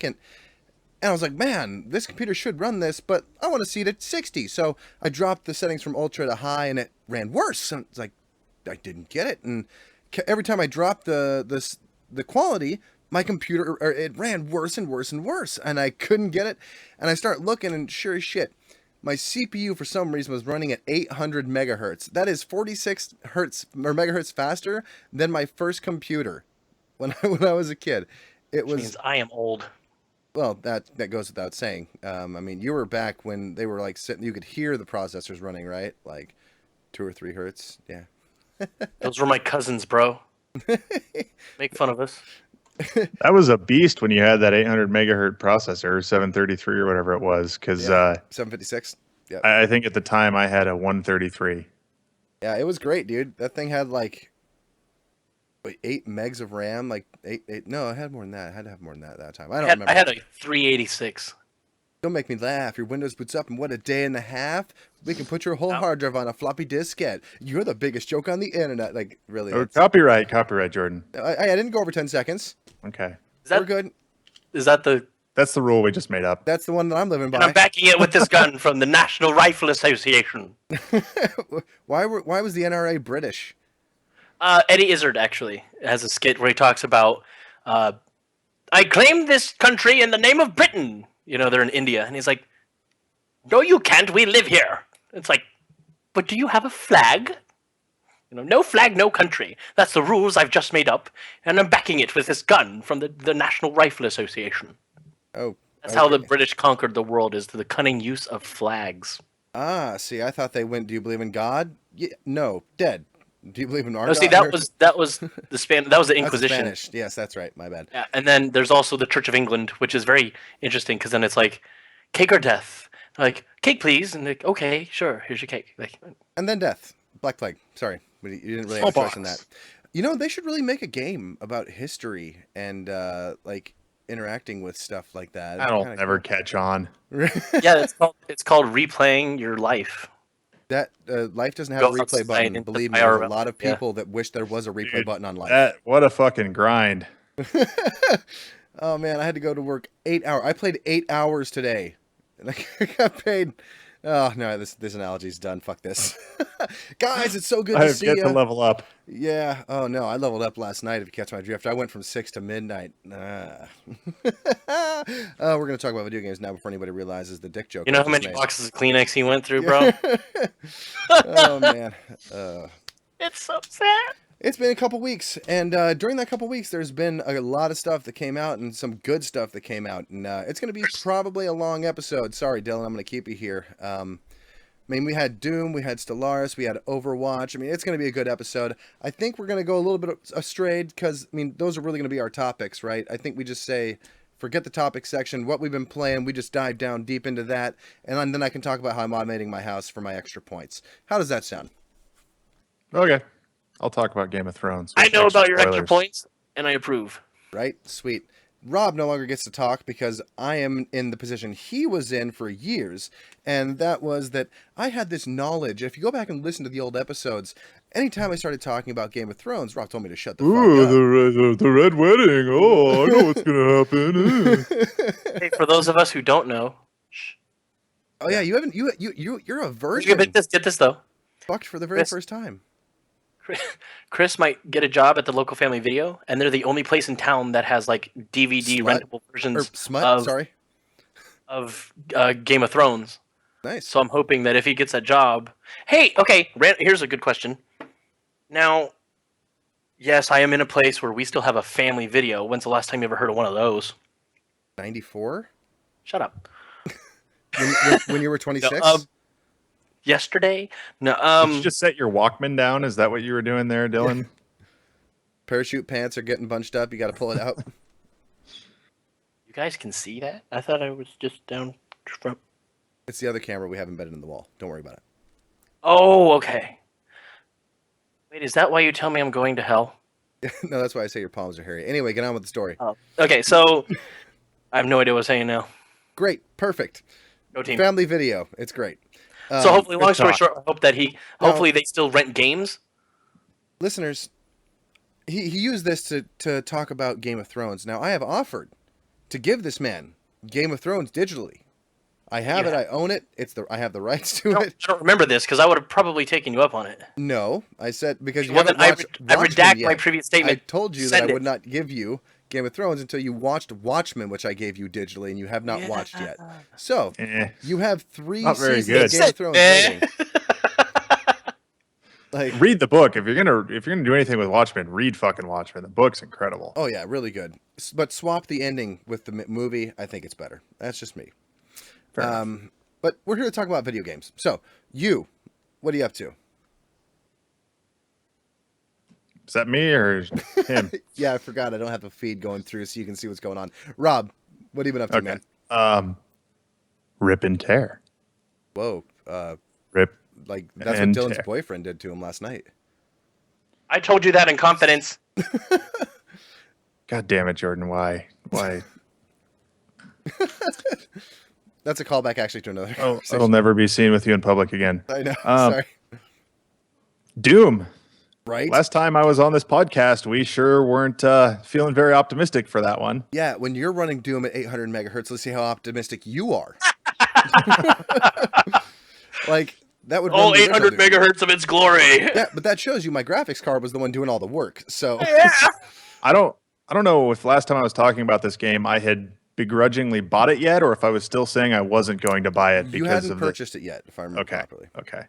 And I was like, man, this computer should run this, but I want to see it at 60. So I dropped the settings from ultra to high, and it ran worse. And it's like, I didn't get it. And every time I dropped the quality, my computer, or it ran worse and worse and worse, and I couldn't get it. And I start looking, and sure as shit, my CPU for some reason was running at 800 megahertz. That is 46 hertz or megahertz faster than my first computer when I was a kid. It Which was means I am old. well, that goes without saying. I mean, you were back when they were like sitting. You could hear the processors running, right? Like 2 or 3 hertz. Yeah. Those were my cousins, bro. Make fun of us. That was a beast when you had that 800 megahertz processor, 733 or whatever it was. Because Yeah. 756. Yeah. I think at the time I had a 133. Yeah, it was great, dude. That thing had like 8 megs of RAM. Like eight. No, I had more than that. I had to have more than that at that time. I don't remember. I had a 386. Don't make me laugh. Your Windows boots up in what, a day and a half? We can put your whole hard drive on a floppy diskette. You're the biggest joke on the internet. Like, really? Oh, copyright, Jordan. I didn't go over 10 seconds. Okay. We're good. Is that the... That's the rule we just made up. That's the one that I'm living by. And I'm backing it with this gun from the National Rifle Association. Why was the NRA British? Eddie Izzard, actually, has a skit where he talks about, I claim this country in the name of Britain. You know, they're in India. And he's like, no, you can't. We live here. It's like, but do you have a flag? You know, no flag, no country. That's the rules I've just made up. And I'm backing it with this gun from the National Rifle Association. Oh. That's how the British conquered the world, is the cunning use of flags. Ah, see, I thought they went, do you believe in God? Yeah, no, dead. Do you believe in our No, see, God? that was the Inquisition. Spanish. Yes, that's right. My bad. Yeah, and then there's also the Church of England, which is very interesting because then it's like, cake or death? Like, cake, please. And like, okay, sure, here's your cake. Like, and then death. Black Plague. Sorry, you didn't really have a choice in that. You know, they should really make a game about history and like interacting with stuff like that. That'll never catch on. Yeah, it's called replaying your life. That life doesn't have a replay button. Believe me, there's a lot of people that wish there was a replay button on life. What a fucking grind. Oh man, I had to go to work 8 hours. I played 8 hours today, and I got paid. Oh no, this analogy's done. Fuck this, guys. It's so good to see you. I have yet to level up. Yeah. Oh no, I leveled up last night. If you catch my drift, I went from 6 to midnight. We're gonna talk about video games now before anybody realizes the dick joke. You know how many boxes of Kleenex he went through, bro? Oh man, it's so sad. It's been a couple weeks, and during that couple weeks, there's been a lot of stuff that came out, and some good stuff that came out, and it's going to be probably a long episode. Sorry, Dylan, I'm going to keep you here. I mean, we had Doom, we had Stellaris, we had Overwatch. I mean, it's going to be a good episode. I think we're going to go a little bit astray, because, I mean, those are really going to be our topics, right? I think we just say, forget the topic section, what we've been playing, we just dive down deep into that, and then I can talk about how I'm automating my house for my extra points. How does that sound? Okay. I'll talk about Game of Thrones. I know about your extra points, and I approve. Right? Sweet. Rob no longer gets to talk because I am in the position he was in for years, and that was that I had this knowledge. If you go back and listen to the old episodes, anytime I started talking about Game of Thrones, Rob told me to shut the fuck up. The Red Wedding. Oh, I know what's going to happen. Hey, for those of us who don't know. Shh. Oh, yeah, you haven't. You're a virgin. Get this, though. Fucked for the very first time. Chris might get a job at the local Family Video, and they're the only place in town that has like DVD rentable versions of Game of Thrones. Nice. So I'm hoping that if he gets that job, hey, okay, here's a good question. Now, yes, I am in a place where we still have a Family Video. When's the last time you ever heard of one of those? 94. Shut up. when you were 26. No, yesterday? No. Did you just set your Walkman down? Is that what you were doing there, Dylan? Parachute pants are getting bunched up. You got to pull it out. You guys can see that? I thought I was just down from. It's the other camera we have embedded in the wall. Don't worry about it. Oh, okay. Wait, is that why you tell me I'm going to hell? No, that's why I say your palms are hairy. Anyway, get on with the story. Oh. Okay, so I have no idea what I'm saying now. Great. Perfect. No team. Family Video. It's great. So hopefully, long story short, I hope that hopefully they still rent games. Listeners, he used this to talk about Game of Thrones. Now, I have offered to give this man Game of Thrones digitally. I have it. Yeah. I own it. I have the rights to I it. don't remember this because I would have probably taken you up on it. No, I said because you Well, haven't then watched I Watchmen redact yet. my previous statement. I told you that Send I it. would not give you Game of Thrones until you watched Watchmen, which I gave you digitally, and you have not watched yet. So you have 3 Not very seasons good. of Game of Thrones waiting. Like, Read the book if you're gonna do anything with Watchmen. Read fucking Watchmen. The book's incredible. oh yeah, really good. But swap the ending with the movie. I think it's better. That's just me. Fair enough. But we're here to talk about video games. So what are you up to? Is that me or him? Yeah, I forgot. I don't have a feed going through so you can see what's going on. Rob, what have you been up to, man? Rip and tear. Whoa. Rip. Like, that's what and Dylan's tear. boyfriend did to him last night. I told you that in confidence. God damn it, Jordan. Why? That's a callback actually to another Oh, conversation. it'll never be seen with you in public again. I know. Um, Sorry. Doom. Right? Last time I was on this podcast, we sure weren't feeling very optimistic for that one. Yeah, when you're running Doom at 800 megahertz, let's see how optimistic you are. Like, that would run the 800 original Doom. megahertz of its glory. Yeah, but that shows you my graphics card was the one doing all the work. So Yeah. I don't know if last time I was talking about this game I had begrudgingly bought it yet, or if I was still saying I wasn't going to buy it you because hadn't of purchased it yet, if I remember properly. Okay.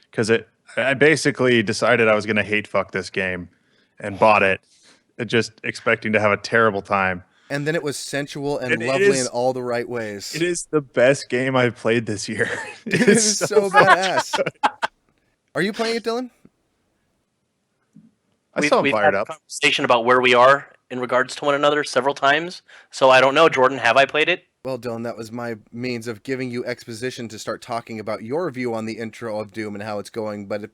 Because I basically decided I was going to hate fuck this game and bought it, just expecting to have a terrible time. And then it was sensual and And it lovely is- in all the right ways. It is the best game I've played this year. It is so badass. Are you playing it, Dylan? I saw him We've fired had up. a conversation about where we are in regards to one another several times. So I don't know, Jordan, have I played it? Well, Dylan, that was my means of giving you exposition to start talking about your view on the intro of Doom and how it's going. But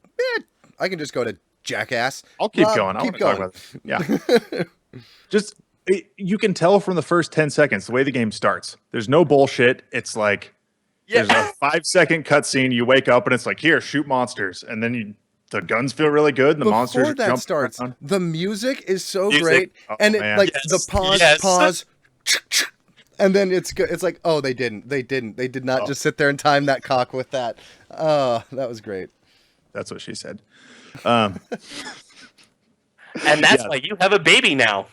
I can just go to Jackass. I'll keep Rob, going. I keep want to talk about this. Yeah. Just you can tell from the first 10 seconds the way the game starts. There's no bullshit. It's like there's a 5-second cutscene. You wake up and it's like, here, shoot monsters, and then the guns feel really good, and the monsters Before that jump starts, around. the music is so Music. great, Oh, and it, man. like Yes. the pause, Yes. and then it's good. It's like, oh, they did not just sit there and time that cock with that. Oh, that was great. That's what she said. And that's Yeah. why you have a baby now.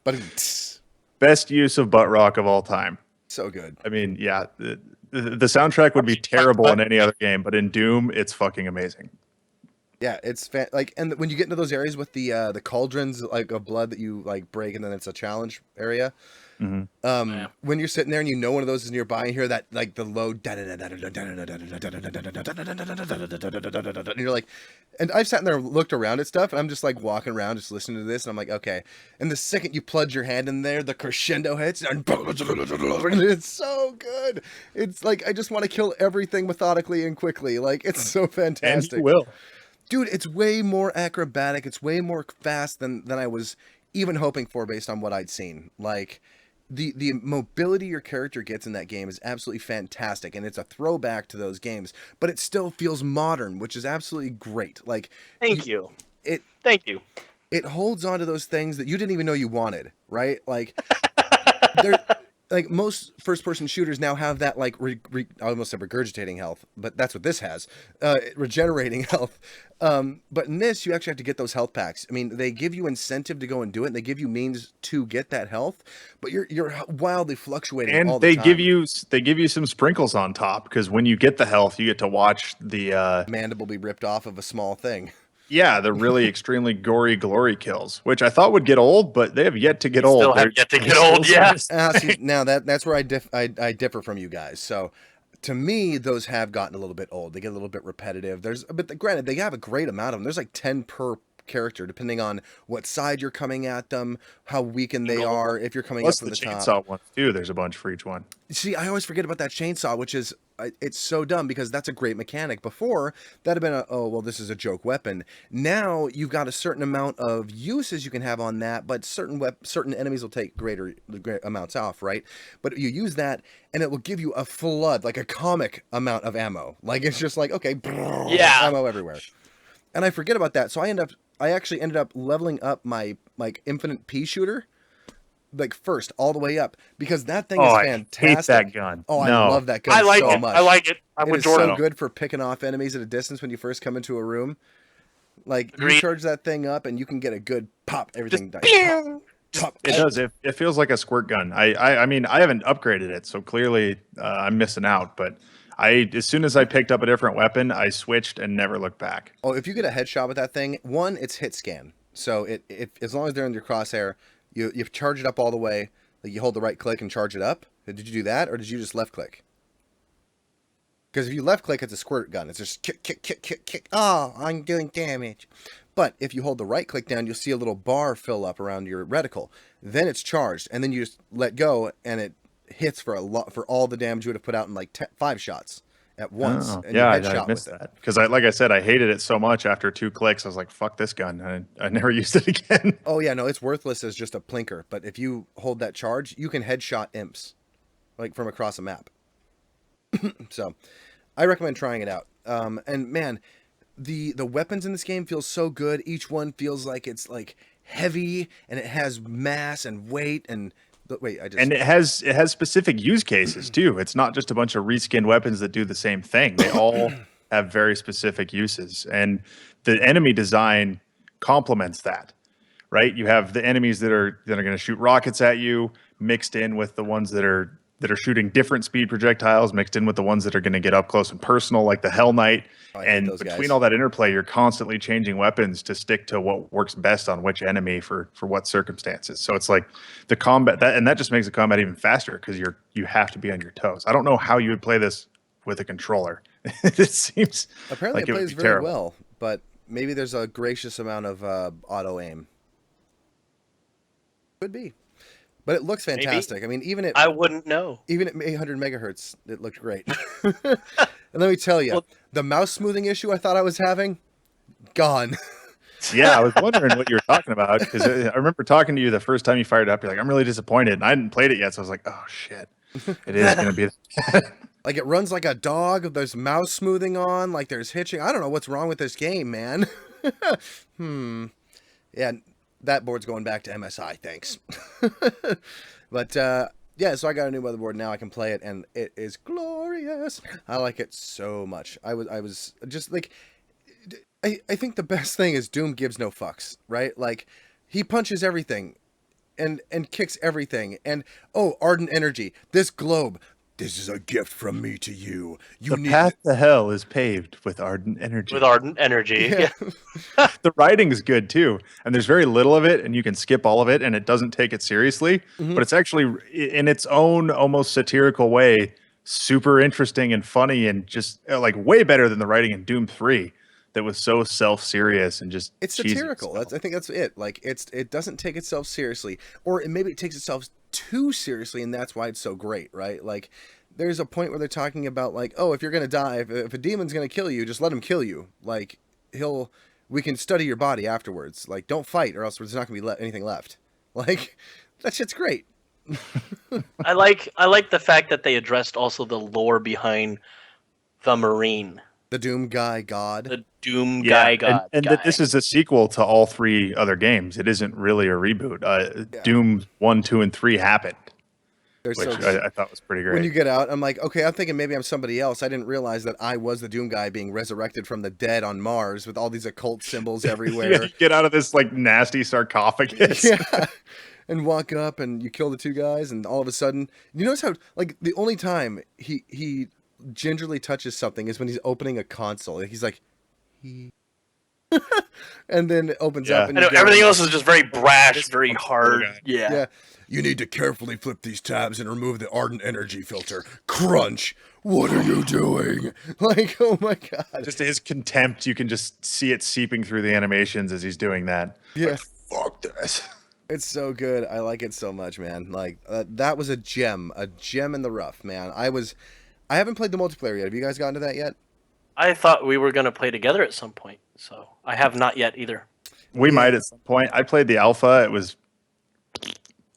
But Best use of butt rock of all time. so good. I mean, yeah, the soundtrack would be terrible in any other game, but in Doom, it's fucking amazing. Yeah, it's like, and when you get into those areas with the cauldrons like of blood that you like break, and then it's a challenge area. Mhm. When you're sitting there and you know one of those is nearby, and you hear that like the low, and you're like, and I've sat in there and looked around at stuff, and I'm just like walking around, just listening to this, and I'm like, okay. And the second you plunge your hand in there, the crescendo hits, and it's so good. It's like I just want to kill everything methodically and quickly. Like it's so And fantastic. you will. Dude, it's way more acrobatic. It's way more fast than I was even hoping for based on what I'd seen. Like the mobility your character gets in that game is absolutely fantastic, and it's a throwback to those games, but it still feels modern, which is absolutely great. Like Thank you. Thank you. It holds on to those things that you didn't even know you wanted, right? Like they're like most first-person shooters now have that like I almost said regurgitating health, but that's what this has, regenerating health. But in this, you actually have to get those health packs. I mean, they give you incentive to go and do it, and they give you means to get that health, but you're wildly fluctuating. And all the they time. give you some sprinkles on top, because when you get the health, you get to watch the mandible be ripped off of a small thing. yeah, the really extremely gory glory kills, which I thought would get old, but they have yet to get old. Still have yet to get old, yeah. See, now that's where I differ from you guys. So to me, those have gotten a little bit old. They get a little bit repetitive. But granted, they have a great amount of them. There's like 10 per character, depending on what side you're coming at them, how weakened they are, if you're coming Plus up from the top. chainsaw ones too. There's a bunch for each one. See, I always forget about that chainsaw, which is it's so dumb because that's a great mechanic. Before that'd have been oh well, this is a joke weapon. Now you've got a certain amount of uses you can have on that, but certain enemies will take great amounts off, right? But you use that, and it will give you a flood, like a comic amount of ammo. Like it's just like okay, Yeah. ammo everywhere. And I forget about that, so I actually ended up leveling up my like infinite pea shooter like first all the way up because that thing Oh, is I fantastic. hate that gun. Oh, No. I love that gun I like so it. much. I like it. I'm It with is Jordan. so good for picking off enemies at a distance when you first come into a room. Like you Agreed. charge that thing up and you can get a good pop. Everything dies. Pew! Pop. It does. It feels like a squirt gun. I mean, I haven't upgraded it, so clearly I'm missing out. But as soon as I picked up a different weapon, I switched and never looked back. Oh, if you get a headshot with that thing, one, it's hit scan. So it as long as they're in your crosshair, you charge it up all the way. Like you hold the right click and charge it up. Did you do that, or did you just left click? Because if you left click, it's a squirt gun. It's just kick, kick, kick, kick, kick. Oh, I'm doing damage. But if you hold the right click down, you'll see a little bar fill up around your reticle. Then it's charged, and then you just let go, and it hits for all the damage you would have put out in like 5 shots at once. Oh, And yeah, you headshot I missed with it. that because like I said, I hated it so much. After 2 clicks, I was like, "Fuck this gun." I never used it again. Oh yeah, no, it's worthless as just a plinker. But if you hold that charge, you can headshot imps, like from across a map. So, I recommend trying it out. And man, the weapons in this game feel so good. Each one feels like it's like heavy and it has mass and weight and. But wait, And it has specific use cases too. It's not just a bunch of reskinned weapons that do the same thing. They all have very specific uses, and the enemy design complements that. Right? You have the enemies that are going to shoot rockets at you, mixed in with the ones that are shooting different speed projectiles, mixed in with the ones that are going to get up close and personal, like the Hell Knight. And between all that interplay, you're constantly changing weapons to stick to what works best on which enemy for what circumstances. So it's like the combat that just makes the combat even faster because you have to be on your toes. I don't know how you would play this with a controller. It seems apparently like it would plays be very terrible. well, but maybe there's a gracious amount of auto aim. Could be, but it looks fantastic. I mean, I wouldn't know. even at 800 megahertz, it looked great. And let me tell you, Well- the mouse smoothing issue I thought I was having, gone. Yeah, I was wondering what you were talking about because I remember talking to you the first time you fired it up. You're like, "I'm really disappointed," and I hadn't played it yet, so I was like, "Oh shit, it is going to be." Like it runs like a dog. There's mouse smoothing on. Like there's hitching. I don't know what's wrong with this game, man. Yeah, that board's going back to MSI. Thanks. But yeah, so I got a new motherboard now. I can play it, and it is glorious. I like it so much. I was just like, I think the best thing is Doom gives no fucks, right? Like he punches everything, and kicks everything, and oh, ardent energy. This globe. This is a gift from me to you. You The path to hell is paved with ardent energy. With ardent energy. Yeah. The writing is good too, and there's very little of it, and you can skip all of it, and it doesn't take it seriously. Mhm. But it's actually, in its own almost satirical way, super interesting and funny, and just like way better than the writing in Doom 3 that was so self-serious and just It's cheesy satirical. stuff. I think that's it. Like it doesn't take itself seriously, or maybe it takes itself too seriously, and that's why it's so great, right? Like there's a point where they're talking about like, oh, if you're gonna die, if a demon's gonna kill you, just let him kill you. Like we can study your body afterwards. Like don't fight, or else there's not gonna be anything left. Like that shit's great. I like the fact that they addressed also the lore behind the Marine, The Doom guy god. the Doom Yeah, guy god. and that this is a sequel to all 3 other games. It isn't really a reboot. Yeah. Doom 1, 2, and 3 happened, They're which so I thought was pretty great. when you get out, I'm like, okay, I'm thinking maybe I'm somebody else. I didn't realize that I was the Doom guy being resurrected from the dead on Mars with all these occult symbols everywhere. Yeah, you get out of this like nasty sarcophagus. Yeah. And walk up and you kill the 2 guys, and all of a sudden, you notice how like the only time he gingerly touches something is when he's opening a console. Like, he's like, and then it opens up, and I know, you go, everything else is just very brash, very hard. guy. Yeah. Yeah. You need to carefully flip these tabs and remove the ardent energy filter. Crunch. What are you doing? Like, oh my god. Just his contempt, you can just see it seeping through the animations as he's doing that. Yeah. Like, fuck this. It's so good. I like it so much, man. Like that was a gem in the rough, man. I haven't played the multiplayer yet. Have you guys gotten to that yet? I thought we were gonna play together at some point, so I have not yet either. We Yeah. might at some point. I played the alpha. It was,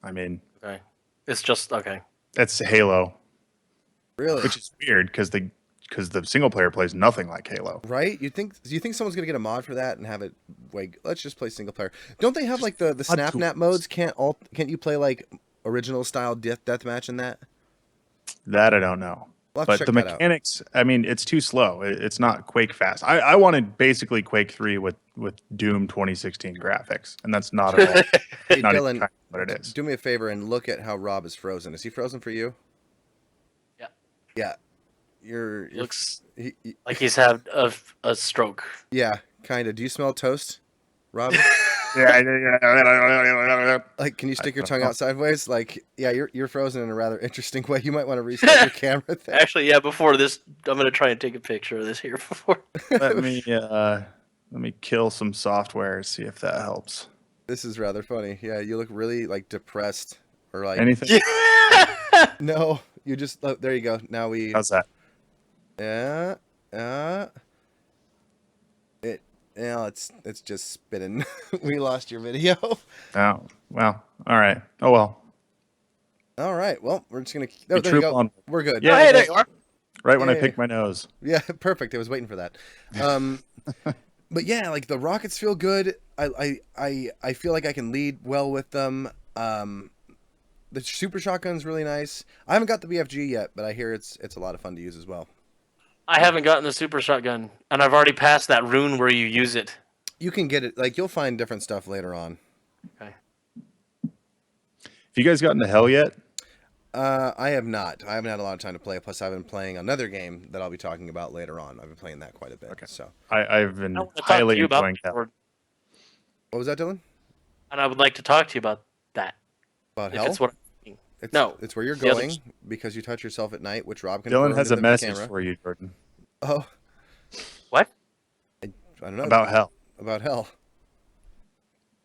I mean, Okay. It's just okay. it's Halo, Really? which is weird because the single player plays nothing like Halo. Right? Do you think someone's gonna get a mod for that and have it like let's just play single player? Don't they have like the snap nap modes? Can't you play like original style deathmatch in that? That I don't know. We'll have to But check the that out. mechanics, I mean, it's too slow. It's not Quake fast. I wanted basically Quake 3 with Doom 2016 graphics, and that's not at all. Hey, not even Dylan, kind of what it is. do me a favor and look at how Rob is frozen. Is he frozen for you? Yeah. Yeah. You're Looks he, like he's had a stroke. yeah, kind of. Do you smell toast, Rob? Like, can you stick your tongue out sideways? Like, yeah, you're frozen in a rather interesting way. You might want to restart your camera thing. Actually, yeah. Before this, I'm gonna try and take a picture of this here before. Let me kill some software, see if that helps. This is rather funny. Yeah, you look really like depressed or like Anything? no. You just there you go. Now we How's that? yeah it yeah it's just spinning. We lost your video. Oh, well, all right. Oh, well. All right. Well, we're just gonna. We Oh, there you troop go. on. We're good. Yeah. Oh, hey, there you are. Right when I Yay. picked my nose. Yeah, perfect. I was waiting for that. But yeah, like the rockets feel good. I feel like I can lead well with them. The super shotgun's really nice. I haven't got the BFG yet, but I hear it's a lot of fun to use as well. I haven't gotten the super shotgun, and I've already passed that rune where you use it. You can get it. Like you'll find different stuff later on. Okay. Have you guys gotten to hell yet? I have not. I haven't had a lot of time to play. Plus, I've been playing another game that I'll be talking about later on. I've been playing that quite a bit. Okay. So, I've been I want to talk to highly you about enjoying hell. Lord, what was that, Dylan? and I would like to talk to you about that. About If hell? it's what I'm thinking. It's, No, it's where you're the other- going because you touch yourself at night, which Rob can. Dylan has a the message camera. for you, Jordan, Oh, What? I don't know about hell. About hell.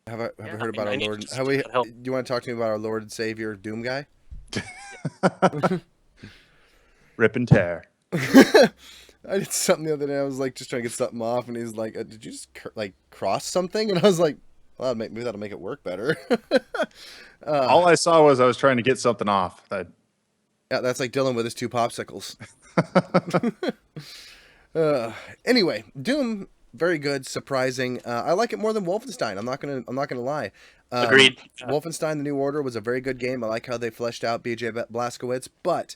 Have I Yeah, heard about I our need Lord? to Have we? speak about hell. Do you want to talk to me about our Lord and Savior Doom guy? Rip and tear. I did something the other day. I was like just trying to get something off, and he's like, "Did you just like cross something?" And I was like, "Well, maybe that'll make it work better." All I saw was I was trying to get something off. Yeah, that's like Dylan with his 2 popsicles. Anyway, Doom, very good, surprising. I like it more than Wolfenstein. I'm not gonna lie. Agreed. Wolfenstein: The New Order was a very good game. I like how they fleshed out B.J. Blazkowicz, but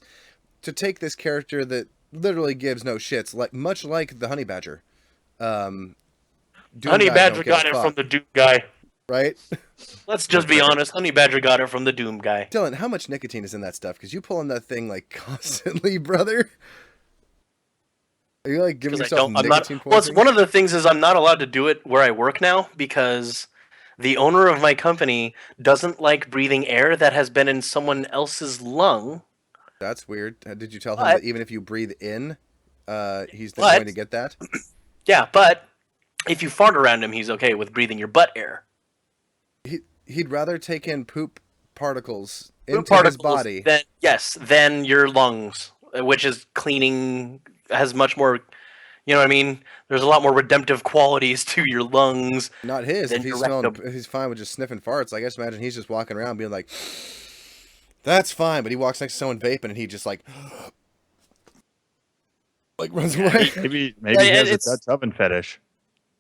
to take this character that literally gives no shits, much like the Honey Badger. Doom Honey guy Badger don't give a got it fuck, from the Doom guy. right? Let's just be honest. Honey Badger got it from the Doom guy. Dylan, how much nicotine is in that stuff? Because you pull on that thing like constantly, brother. Are you like giving Because I yourself don't. I'm not. nicotine Well, it's poisoning? one of the things is I'm not allowed to do it where I work now because the owner of my company doesn't like breathing air that has been in someone else's lung. That's weird. Did you tell him But- that even if you breathe in, he's not But- going to get that? Yeah, but if you fart around him, he's okay with breathing your butt air. He'd rather take in poop particles Poop into his particles body. than your lungs, which is cleaning, has much more, you know what I mean? There's a lot more redemptive qualities to your lungs. Not his. Then If he's your smelling, rectum. if he's fine with just sniffing farts, I guess imagine he's just walking around being like, "That's fine," but he walks next to someone vaping and he just like runs away. Maybe Yeah, he has a it's- Dutch oven fetish.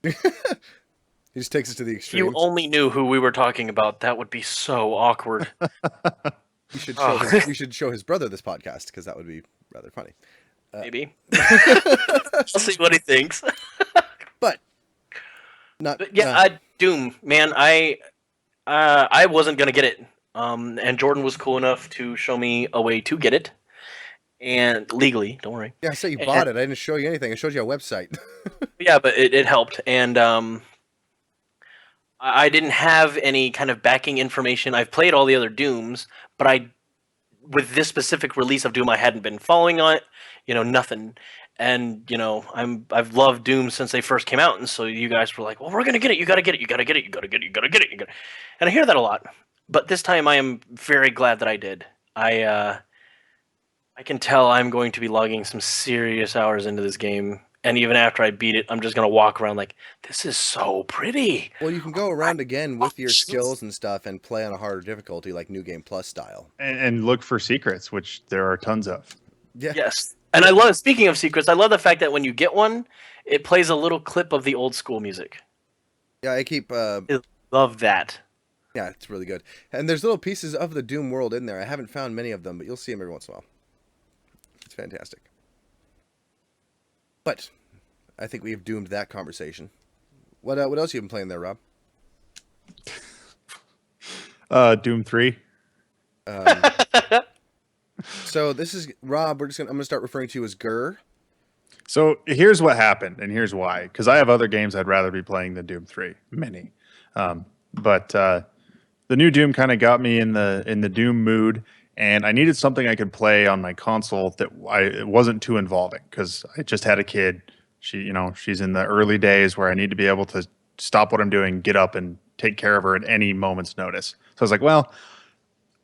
He just takes it to the If you extreme. only knew who we were talking about, that would be so awkward. You should Oh. you should show his brother this podcast because that would be rather funny. Maybe. I'll see what he thinks. But not. But yeah, Doom, man, I wasn't gonna get it, and Jordan was cool enough to show me a way to get it, and legally, don't worry. yeah. I said you bought it. I didn't show you anything. I showed you a website. Yeah, but it helped, and I didn't have any kind of backing information. I've played all the other Dooms, but with this specific release of Doom, I hadn't been following on it, nothing. And I've loved Doom since they first came out, and so you guys were like, "Well, we're gonna get it. You gotta get it. You gotta get it. You gotta get it. You gotta get it. You gotta." And I hear that a lot, but this time I am very glad that I did. I can tell I'm going to be logging some serious hours into this game, and even after I beat it, I'm just gonna walk around like, "This is so pretty." Well, you can go around again with your skills and stuff and play on a harder difficulty, like New Game Plus style. And look for secrets, which there are tons of. Yeah. Yes. And I love, speaking of secrets, I love the fact that when you get one, it plays a little clip of the old school music. Yeah, I keep Love that. Yeah, it's really good. And there's little pieces of the Doom world in there. I haven't found many of them, but you'll see them every once in a while. It's fantastic. But I think we've doomed that conversation. What else you been playing there, Rob? Doom 3. So this is Rob. I'm gonna start referring to you as Gurr. So here's what happened, and here's why. Because I have other games I'd rather be playing than Doom 3. Many. But the new Doom kind of got me in the Doom mood, and I needed something I could play on my console that it wasn't too involving. Because I just had a kid. She's in the early days where I need to be able to stop what I'm doing, get up, and take care of her at any moment's notice. So I was like, well,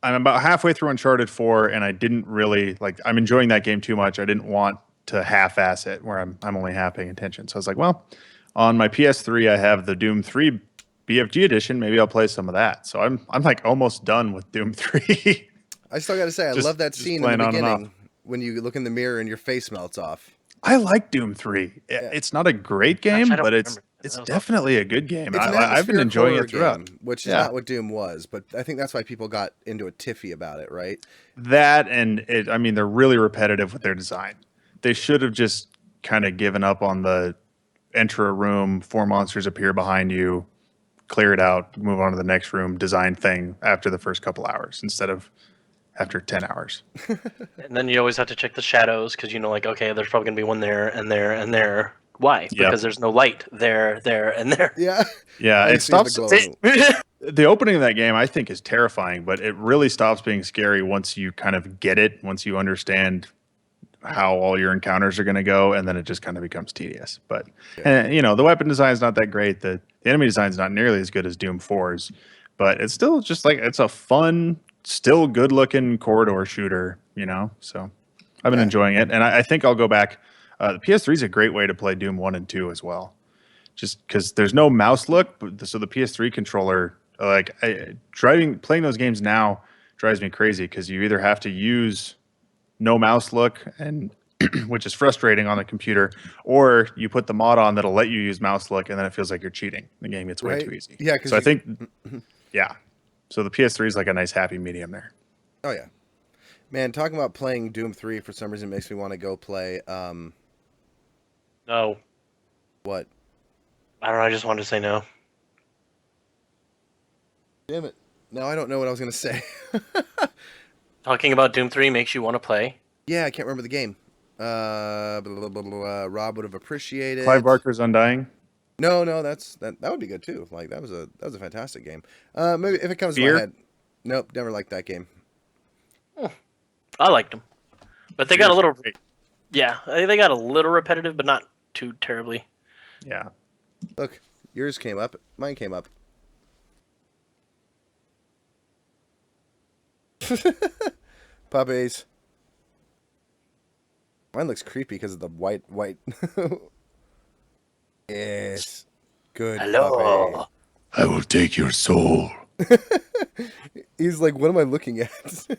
I'm about halfway through Uncharted 4, and I didn't really I'm enjoying that game too much. I didn't want to half-ass it where I'm only half paying attention. So I was like, well, on my PS3 I have the Doom 3 BFG edition. Maybe I'll play some of that. So I'm like almost done with Doom 3. I still got to say, I love that scene in the beginning when you look in the mirror and your face melts off. I like Doom 3. Yeah. It's not a great game, but it's definitely a good game. I've been enjoying it throughout. Which is not what Doom was, but I think that's why people got into a tiffy about it, right? That and they're really repetitive with their design. They should have just kind of given up on the enter a room, 4 monsters appear behind you, clear it out, move on to the next room, design thing after the first couple hours instead of after 10 hours. And then you always have to check the shadows because okay, there's probably going to be one there and there and there. Why? Because there's no light there, and there. Yeah. Yeah, it stops. The opening of that game, I think, is terrifying, but it really stops being scary once you kind of get it, once you understand how all your encounters are going to go, and then it just kind of becomes tedious. But the weapon design is not that great. The enemy design is not nearly as good as Doom 4's, but it's still just it's a fun, still good looking corridor shooter. So I've been enjoying it, and I think I'll go back. The PS3 is a great way to play Doom 1 and 2 as well, just because there's no mouse look. So the PS3 controller, playing those games now drives me crazy because you either have to use no mouse look, and which is frustrating on the computer, or you put the mod on that'll let you use mouse look, and then it feels like you're cheating. The game gets way too easy. Yeah. So I think, So the PS3 is like a nice happy medium there. Oh yeah, man. Talking about playing Doom 3 for some reason makes me want to go play. No. What? I don't know. I just wanted to say no. Damn it! No, I don't know what I was gonna say. Talking about Doom 3 makes you want to play? Yeah, I can't remember the game. Rob would have appreciated. Clive Barker's Undying. No, that would be good too. That was a fantastic game. Maybe if it comes to my head. Nope, never liked that game. I liked them, but they got a little. Yeah, they got a little repetitive, but not too terribly. Yeah. Look, yours came up. Mine came up. Puppies. Mine looks creepy because of the white. Yes. Good. Hello. Puppy. I will take your soul. He's like, what am I looking at?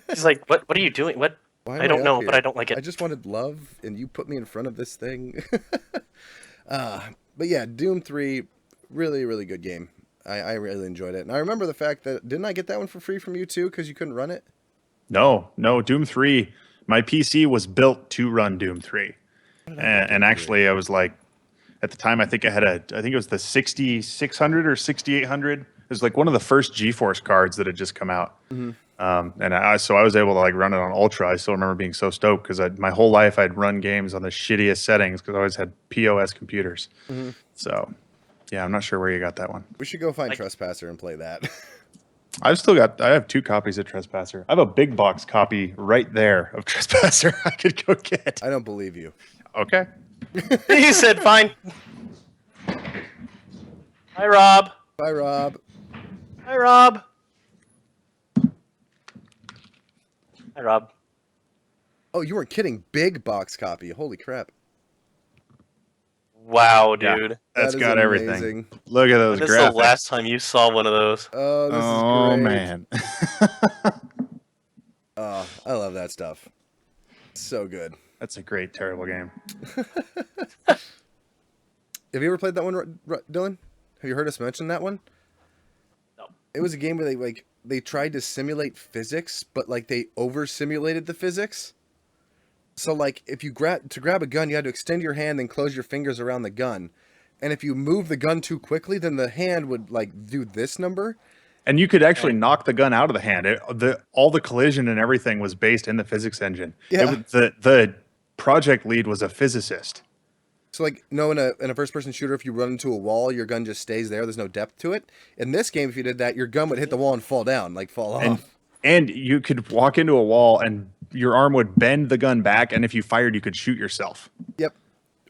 He's like, what are you doing? What? I don't know, but I don't like it. I just wanted love, and you put me in front of this thing. But yeah, Doom 3, really, really good game. I really enjoyed it. And I remember the fact that, didn't I get that one for free from you too, because you couldn't run it? No, Doom 3, my PC was built to run Doom 3. And actually, I was like, at the time, I think it was the 6600 or 6800. It was like one of the first GeForce cards that had just come out. Mm-hmm. So I was able to run it on Ultra. I still remember being so stoked because my whole life I'd run games on the shittiest settings because I always had POS computers. Mm-hmm. So, yeah, I'm not sure where you got that one. We should go find Trespasser and play that. I have 2 copies of Trespasser. I have a big box copy right there of Trespasser I could go get. I don't believe you. Okay. He said fine. Hi, Rob. Bye, Rob. Hi, Rob. Hi, Rob. Oh, you weren't kidding. Big box copy. Holy crap. Wow, dude. Yeah, that's got amazing. Everything. Look at those graphics. This is the last time you saw one of those. Oh, this is great. Man. Oh, I love that stuff. So good. That's a great, terrible game. Have you ever played that one, Dylan? Have you heard us mention that one? No. It was a game where they tried to simulate physics, but like they over simulated the physics. So like if you grab a gun, you had to extend your hand and close your fingers around the gun. And if you move the gun too quickly, then the hand would like do this number. And you could actually knock the gun out of the hand. All the collision and everything was based in the physics engine. Yeah. The project lead was a physicist. So like no, in a first person shooter, if you run into a wall, your gun just stays there. There's no depth to it. In this game, if you did that, your gun would hit the wall and fall down, like fall off. And you could walk into a wall and your arm would bend the gun back, and if you fired, you could shoot yourself. Yep.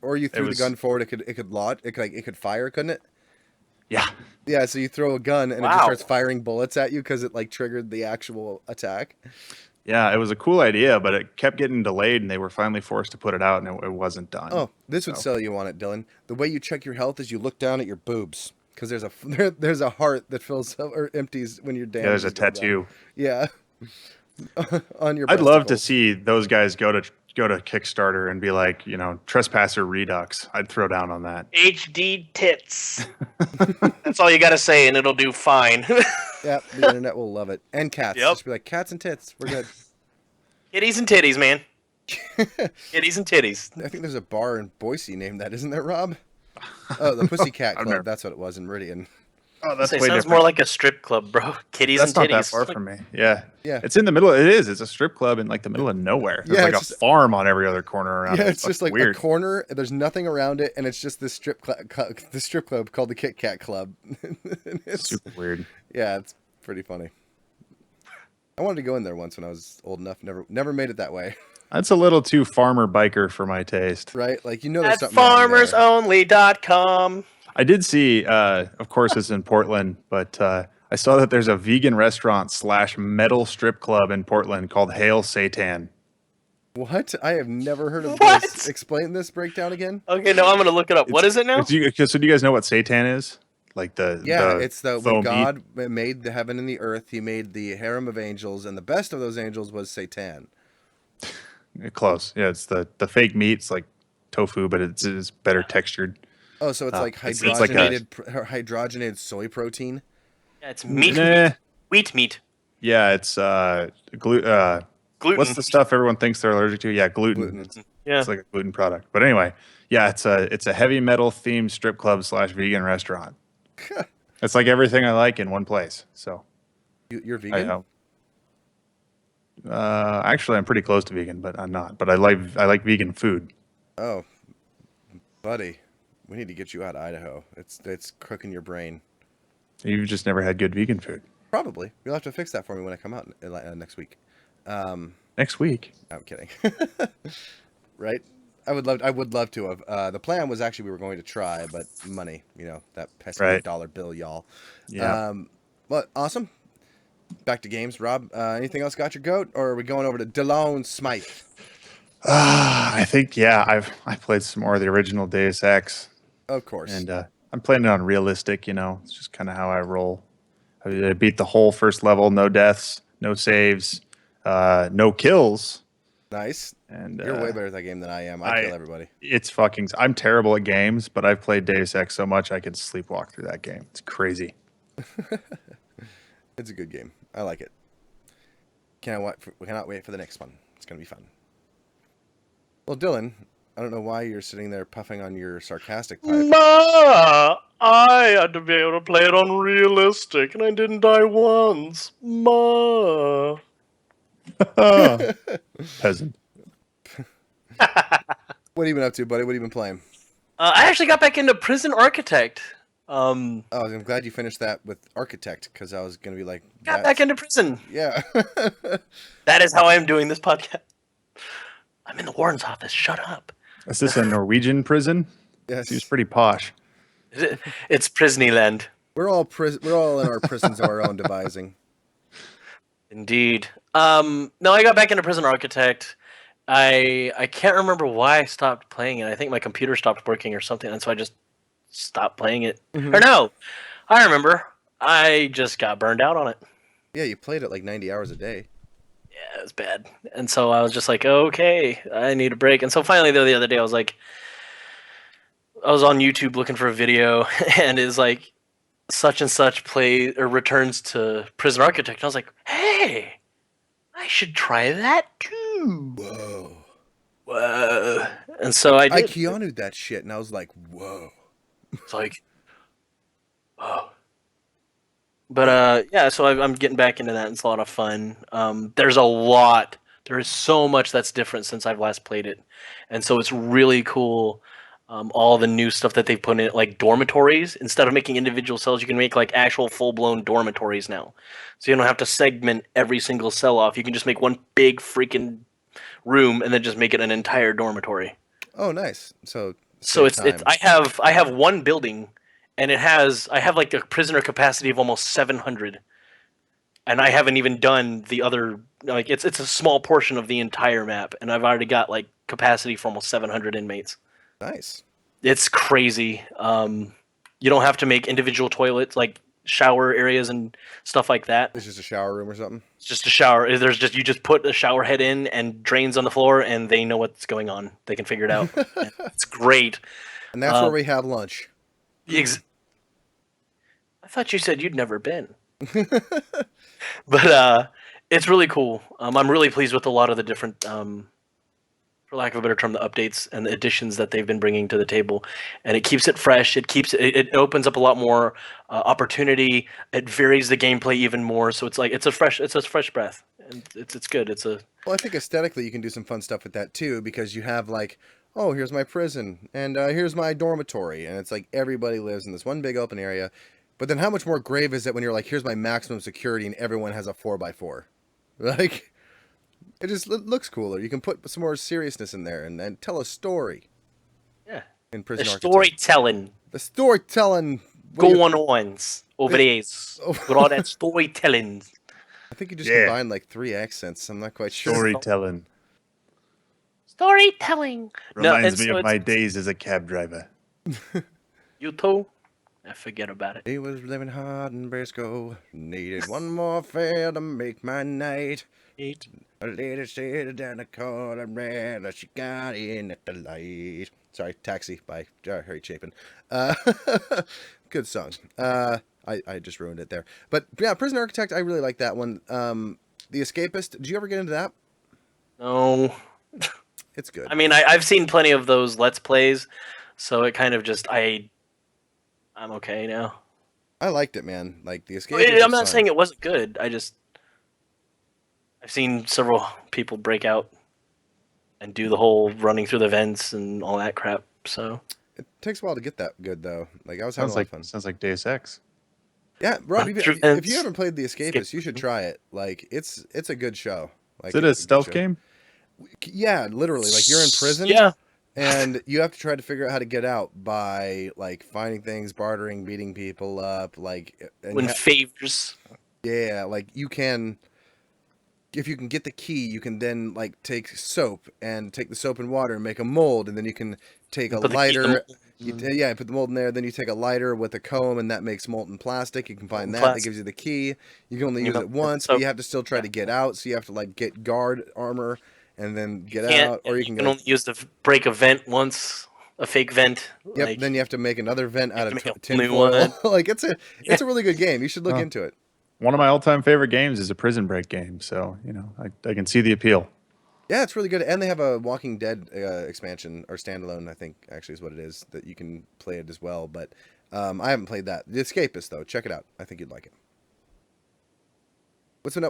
Or you threw the gun forward, it could fire, couldn't it? Yeah. Yeah, so you throw a gun and it just starts firing bullets at you because it like triggered the actual attack. Yeah, it was a cool idea, but it kept getting delayed, and they were finally forced to put it out, and it wasn't done. Oh, this would sell you on it, Dylan. The way you check your health is you look down at your boobs because there's a heart that fills up or empties when you're damaged. Yeah, there's a tattoo. Yeah, on your. I'd love to see those guys go to Kickstarter and be like, Trespasser Redux. I'd throw down on that. HD tits. That's all you got to say, and it'll do fine. Yeah, the internet will love it. And cats. Yep. Just be like, cats and tits. We're good. Kitties and titties, man. Kitties and titties. I think there's a bar in Boise named that, isn't there, Rob? Oh, the Pussycat Club. That's what it was in Meridian. Oh, that's way sounds different. more like a strip club, bro. Kitties and titties. That's not that far from me. Yeah. Yeah. It's in the middle. It is. It's a strip club in like the middle of nowhere. There's like a farm on every other corner around it. Yeah, it's just like weird. a corner. There's nothing around it, and it's just this strip club called the Kit Kat Club. It's super weird. Yeah, it's pretty funny. I wanted to go in there once when I was old enough. Never made it that way. That's a little too farmer biker for my taste. Right? Like there's At something farmersonly.com. I did see, of course, it's in Portland, but I saw that there's a vegan restaurant / metal strip club in Portland called Hail Satan. What? I have never heard of What? this. Explain this breakdown again. Okay, no, I'm gonna look it up. What is it now? So do you guys know what Satan is? Like it's when foam God made the heaven and the earth, he made the harem of angels, and the best of those angels was Satan. Close. Yeah, it's the fake meat. It's like tofu, but it's better textured. Oh, so it's like hydrogenated soy protein. Yeah, it's meat. Wheat meat. Yeah, it's gluten. What's the stuff everyone thinks they're allergic to? Yeah, gluten. Yeah, it's like a gluten product. But anyway, yeah, it's a heavy metal themed strip club / vegan restaurant. It's like everything I like in one place. So you're vegan? Actually, I'm pretty close to vegan, but I'm not. But I like vegan food. Oh, buddy, we need to get you out of Idaho. It's cooking your brain. You've just never had good vegan food. Probably. You'll have to fix that for me when I come out next week. Next week? I'm kidding. Right? I would love to have. The plan was actually we were going to try, but money, that pesky dollar bill, y'all. Yeah. But awesome. Back to games, Rob. Anything else got your goat, or are we going over to Delone Smythe? I think I played some more of the original Deus Ex. Of course. And I'm playing it on realistic. It's just kind of how I roll. I beat the whole first level, no deaths, no saves, no kills. Nice. And you're way better at that game than I am. I kill everybody. I'm terrible at games, but I've played Deus Ex so much I could sleepwalk through that game. It's crazy. It's a good game. I like it. We cannot wait for the next one. It's going to be fun. Well, Dylan, I don't know why you're sitting there puffing on your sarcastic pipe. Ma! I had to be able to play it on realistic, and I didn't die once. Ma! Peasant. What have you been up to, buddy? What have you been playing? I actually got back into Prison Architect. I'm glad you finished that with Architect, because I was going to be like... Got back into prison. Yeah. That is how I am doing this podcast. I'm in the warden's office. Shut up. Is this a Norwegian prison? Yes. He's pretty posh. It's Prisneyland. We're all in our prisons of our own devising. Indeed. No, I got back into Prison Architect. I can't remember why I stopped playing it. I think my computer stopped working or something, and so I just stopped playing it. Mm-hmm. Or no, I remember. I just got burned out on it. Yeah, you played it like 90 hours a day. Yeah, it was bad. And so I was just like, okay, I need a break. And so finally, the other day, I was on YouTube looking for a video, and it's like such and such play or returns to Prison Architect. And I was like, hey, I should try that too. Whoa. And so I I did. Keanu'd that shit, and I was like, whoa. It's like, oh. But yeah, so I'm getting back into that. And it's a lot of fun. There's a lot. There is so much that's different since I've last played it, and so it's really cool. All the new stuff that they put in it, like dormitories. Instead of making individual cells, you can make like actual full-blown dormitories now. So you don't have to segment every single cell off. You can just make one big freaking room and then just make it an entire dormitory. Oh, nice. So it's I have one building, and I have like the prisoner capacity of almost 700, and I haven't even done the other, like it's a small portion of the entire map, and I've already got like capacity for almost 700 inmates. nice. It's crazy. You don't have to make individual toilets, like shower areas and stuff like that. It's just a shower room or something. It's just a shower. You just put a shower head in and drains on the floor, and they know what's going on. They can figure it out. It's great. And that's where we have lunch. I thought you said you'd never been. But it's really cool. I'm really pleased with a lot of the different, for lack of a better term, the updates and the additions that they've been bringing to the table, and it keeps it fresh. It opens up a lot more opportunity. It varies the gameplay even more. So it's like it's a fresh breath, and it's good. Well, I think aesthetically you can do some fun stuff with that too, because you have like, oh, here's my prison, and here's my dormitory, and it's like everybody lives in this one big open area. But then how much more grave is it when you're like, here's my maximum security, and everyone has a 4x4? Like, it just looks cooler. You can put some more seriousness in there and tell a story. Yeah. In Prison Architect. Storytelling. The storytelling. Going ons over there. With all that storytelling. I think you just combined like 3 accents. I'm not quite sure. Storytelling. Storytelling. Reminds me of my days as a cab driver. You too? I forget about it. He was living hard in Briscoe. Needed one more fare to make my night. A lady said down the corner, ran, she got in at the light. Sorry, Taxi by Harry Chapin. Good song. I just ruined it there. But yeah, Prison Architect, I really like that one. The Escapist, did you ever get into that? No. It's good. I mean, I've seen plenty of those Let's Plays, so it kind of just, I'm okay now. I liked it, man. Like, The Escapist. I'm not saying it wasn't good. I've seen several people break out and do the whole running through the vents and all that crap, so. It takes a while to get that good, though. Like, I was having a lot of fun. Sounds like Deus Ex. Yeah, Rob, if you haven't played The Escapist, you should try it. Like, it's a good show. Like, Is it a stealth game? Yeah, literally. Like, you're in prison. Yeah. And you have to try to figure out how to get out by, like, finding things, bartering, beating people up, like... Win favors. Yeah, like, you can... If you can get the key, you can then, like, take soap and take the soap and water and make a mold, and then you can take a lighter... Yeah, put the mold in there, then you take a lighter with a comb, and that makes molten plastic. You can find that gives you the key. You can only use it once, but you have to still try to get out, so you have to, like, get guard armor... and then get out, or you can only use the break a vent once, a fake vent. Yep. Like, then you have to make another vent out of tin new foil. one. Like it's a really good game. You should look into it. One of my all-time favorite games is a prison break game, so I can see the appeal. Yeah, it's really good, and they have a Walking Dead expansion or standalone. I think actually is what it is that you can play it as well. But I haven't played that. The Escapist though, check it out. I think you'd like it.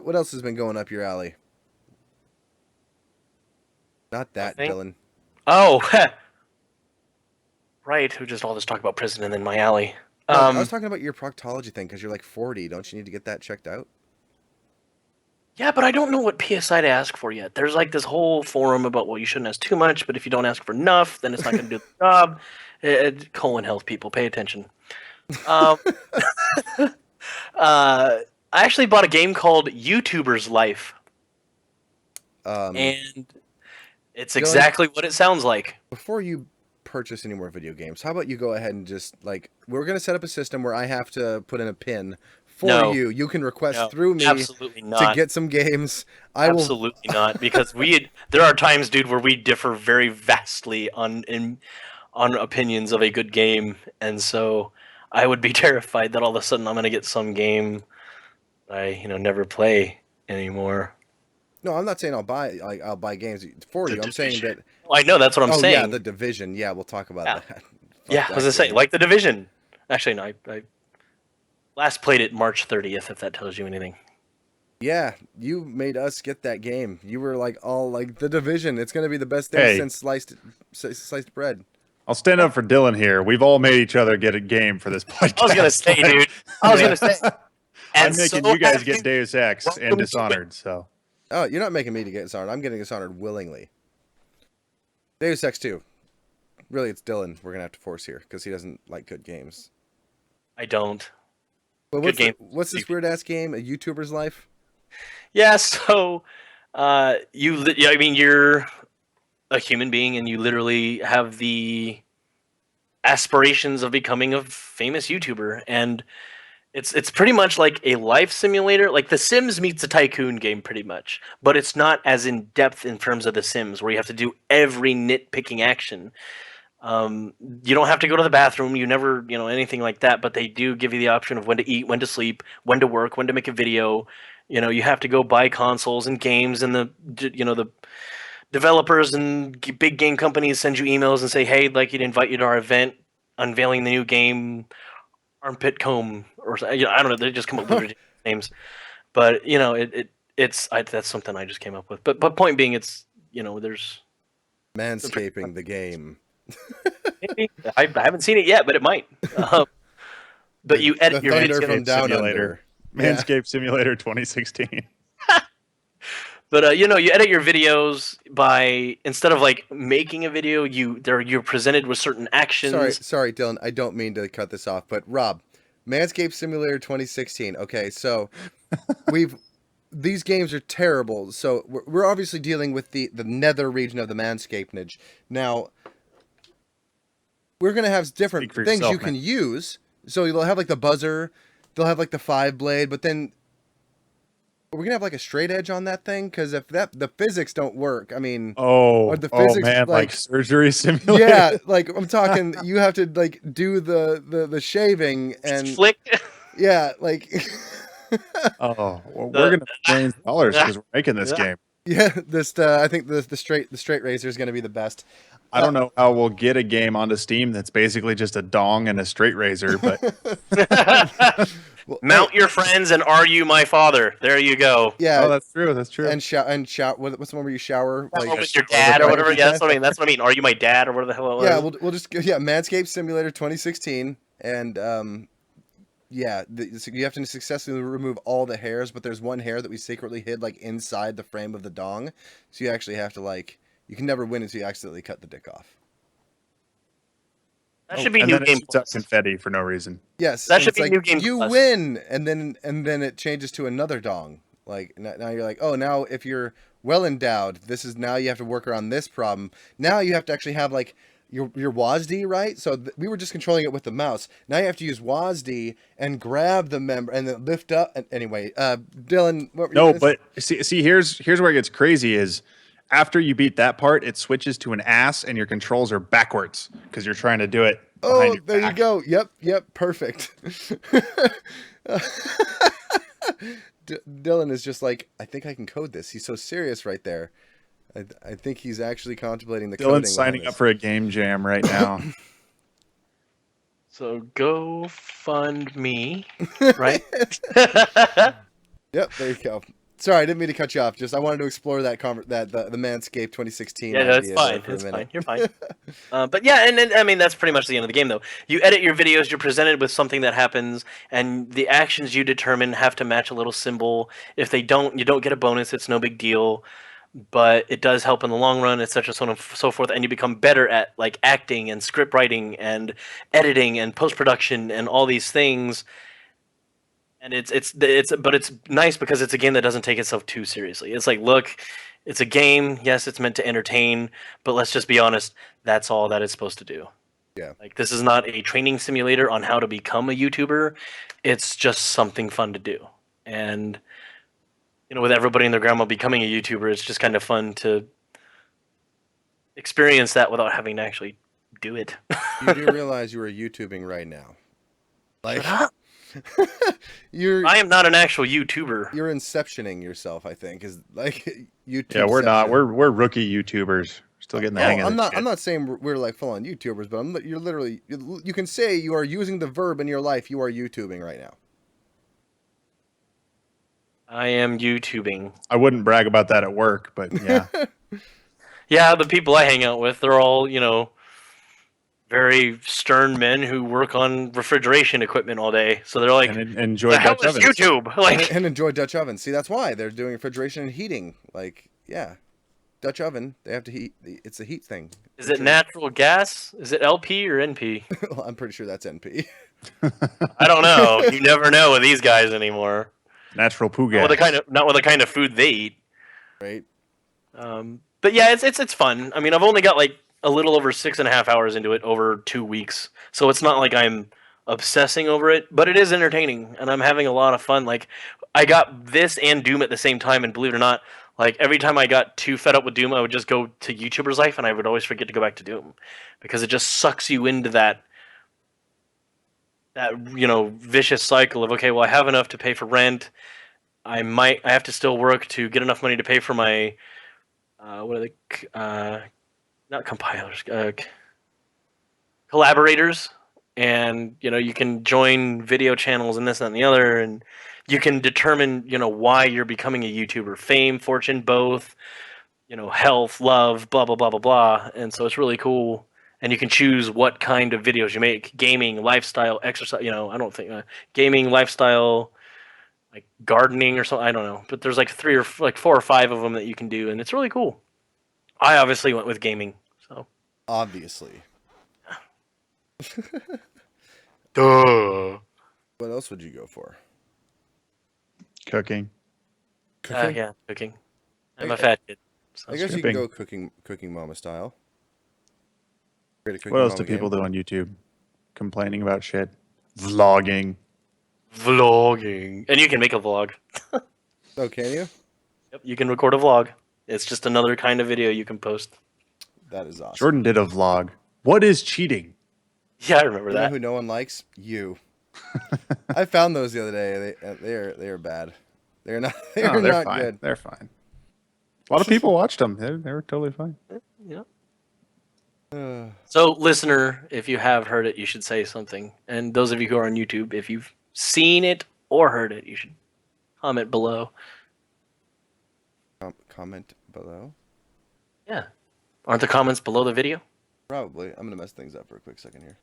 What else has been going up your alley? Not that, Dylan. Oh, right. Who just all this talk about prison and then my alley. I was talking about your proctology thing because you're like 40. Don't you need to get that checked out? Yeah, but I don't know what PSI to ask for yet. There's like this whole forum about, well, you shouldn't ask too much, but if you don't ask for enough, then it's not going to do the job. Colon health people, pay attention. I actually bought a game called YouTuber's Life. And it's exactly what it sounds like. Before you purchase any more video games, how about you go ahead and just, like, we're going to set up a system where I have to put in a pin for you. You can request through me to get some games. Absolutely not, because there are times, dude, where we differ very vastly on opinions of a good game, and so I would be terrified that all of a sudden I'm going to get some game I never play anymore. No, I'm not saying I'll buy games for you. I'm saying that. Well, I know that's what I'm Oh saying. yeah, the Division. Yeah, we'll talk about Yeah. that. Fuck Yeah, I was that gonna say game. like the Division. Actually, no, I last played it March 30th. If that tells you anything. Yeah, you made us get that game. You were like all like the Division. It's gonna be the best thing Hey. since sliced bread. I'll stand up for Dylan here. We've all made each other get a game for this podcast. I was gonna say, dude. I was gonna say. I'm And making so you guys have get you. Deus Ex Welcome and to Dishonored. So Oh, you're not making me to get Dishonored. I'm getting Dishonored willingly. Deus Ex 2. Really, it's Dylan we're gonna have to force here because he doesn't like good games. I don't. But Good game. what's this weird ass game? A YouTuber's life? Yeah. So, I mean, you're a human being, and you literally have the aspirations of becoming a famous YouTuber, and it's pretty much like a life simulator, like The Sims meets a tycoon game, pretty much. But it's not as in depth in terms of The Sims, where you have to do every nitpicking action. You don't have to go to the bathroom. You never, anything like that. But they do give you the option of when to eat, when to sleep, when to work, when to make a video. You have to go buy consoles and games, and the developers and big game companies send you emails and say, "Hey, I'd like you to invite you to our event unveiling the new game, Armpit Comb," or I don't know. They just come up with ridiculous names. But that's something I just came up with. But point being, it's there's Manscaping the game. maybe I haven't seen it yet, but it might. But you edit the your thunder videos. from down Simulator. under. Yeah. Manscaped Simulator 2016. But you edit your videos by, instead of like making a video, you're presented with certain actions. Sorry, Dylan. I don't mean to cut this off, but Rob, Manscaped Simulator 2016. Okay, so these games are terrible. So we're obviously dealing with the nether region of the Manscapednage. Now, we're gonna have different Speak for things yourself, you can man. use. So you'll have like the buzzer, they'll have like the 5-blade, but then are we gonna have like a straight edge on that thing? Because if the physics don't work, I mean, Oh, or the physics, man, like surgery simulator. yeah, like I'm talking, you have to like do the shaving and Flick. yeah, like Oh, well, we're gonna millions of dollars because we're making this game. yeah, this I think the straight razor is gonna be the best. I don't know how we'll get a game onto Steam that's basically just a dong and a straight razor, but Well, Mount your friends and are you my father? There you go. yeah, oh, that's true. That's true. and shower. What's the one where you shower? Or Like, with your dad or whatever. with Yeah, your that's what I mean. That's what I mean. Are you my dad or whatever the hell it was? yeah, we'll just Manscaped Simulator 2016, and yeah, so you have to successfully remove all the hairs, but there's one hair that we secretly hid like inside the frame of the dong, so you actually have to like you can never win until you accidentally cut the dick off. That should be and new then it game. shoots out confetti for no reason. Yes, That and should it's be like, New Game you Plus. win, and then it changes to another dong. Like now you're like, oh, now if you're well endowed, this is now you have to work around this problem. Now you have to actually have like your WASD, right? So we were just controlling it with the mouse. Now you have to use WASD and grab the member and then lift up. And anyway, Dylan, what were you No, gonna say? but see, here's where it gets crazy is after you beat that part, it switches to an ass and your controls are backwards because you're trying to do it. Oh, behind your there you back. go. Yep, perfect. Dylan is just like, I think I can code this. He's so serious right there. I think he's actually contemplating the coding. Dylan's signing up for a game jam right now. So go fund me, right? Yep, there you go. Sorry, I didn't mean to cut you off. Just I wanted to explore that the Manscaped 2016. Yeah, that's idea fine. there for a It's minute. fine. You're fine. But yeah, and I mean that's pretty much the end of the game, though. You edit your videos. You're presented with something that happens, and the actions you determine have to match a little symbol. If they don't, you don't get a bonus. It's no big deal, but it does help in the long run, etc. So on and so forth, and you become better at like acting and script writing and editing and post production and all these things. And but it's nice because it's a game that doesn't take itself too seriously. It's like, look, it's a game. Yes, it's meant to entertain, but let's just be honest. That's all that it's supposed to do. Yeah. Like this is not a training simulator on how to become a YouTuber. It's just something fun to do. And with everybody and their grandma becoming a YouTuber, it's just kind of fun to experience that without having to actually do it. You do realize you are YouTubing right now. Like, Shut up. you're I am not an actual YouTuber. you're inceptioning yourself. I think is like YouTube. Yeah, we're not. We're rookie YouTubers. Still getting the hang of I'm this not. shit. I'm not saying we're like full on YouTubers, but you're literally. You can say you are using the verb in your life. You are YouTubing right now. I am YouTubing. I wouldn't brag about that at work, but yeah. Yeah, the people I hang out with, they're all, very stern men who work on refrigeration equipment all day. So they're like, And enjoy the hell Dutch is ovens. YouTube? Like, And enjoy Dutch ovens. See, that's why they're doing refrigeration and heating. Like, yeah, Dutch oven. They have to heat. It's a heat thing. is it natural gas? Is it LP or NP? Well, I'm pretty sure that's NP. I don't know. You never know with these guys anymore. Natural poo Not gas. with the kind of food they eat. Right. But yeah, it's fun. I mean, I've only got like a little over 6.5 hours into it over 2 weeks, so it's not like I'm obsessing over it. But it is entertaining, and I'm having a lot of fun. Like, I got this and Doom at the same time, and believe it or not, like every time I got too fed up with Doom, I would just go to YouTuber's Life, and I would always forget to go back to Doom because it just sucks you into that vicious cycle of, okay, well, I have enough to pay for rent. I have to still work to get enough money to pay for my what are they not compilers, collaborators, and you can join video channels and this and the other, and you can determine why you're becoming a YouTuber: fame, fortune, both, health, love, blah blah blah blah blah. And so it's really cool. And you can choose what kind of videos you make: gaming, lifestyle, exercise. I don't think gaming, lifestyle, like gardening or something. I don't know, but there's like 4 or 5 of them that you can do, and it's really cool. I obviously went with gaming, so Obviously. duh. What else would you go for? Cooking. Cooking? Yeah, cooking. I'm I- a fat kid. So. I guess you Skipping. can go cooking mama style. Create a cooking What else mama do people game. do on YouTube? Complaining about shit. Vlogging. Vlogging, and you can make a vlog. Oh, can you? Yep, you can record a vlog. It's just another kind of video you can post. That is awesome. Jordan did a vlog. What is cheating? Yeah, I remember You know that. who no one likes? You. I found those the other day. They are bad. They're not. They're they're not fine. good. They're fine. A lot of people watched them. They were totally fine. Yeah. Uh, So, listener, if you have heard it, you should say something. And those of you who are on YouTube, if you've seen it or heard it, you should comment below. comment below. Yeah. Aren't the comments below the video? Probably. I'm gonna mess things up for a quick second here.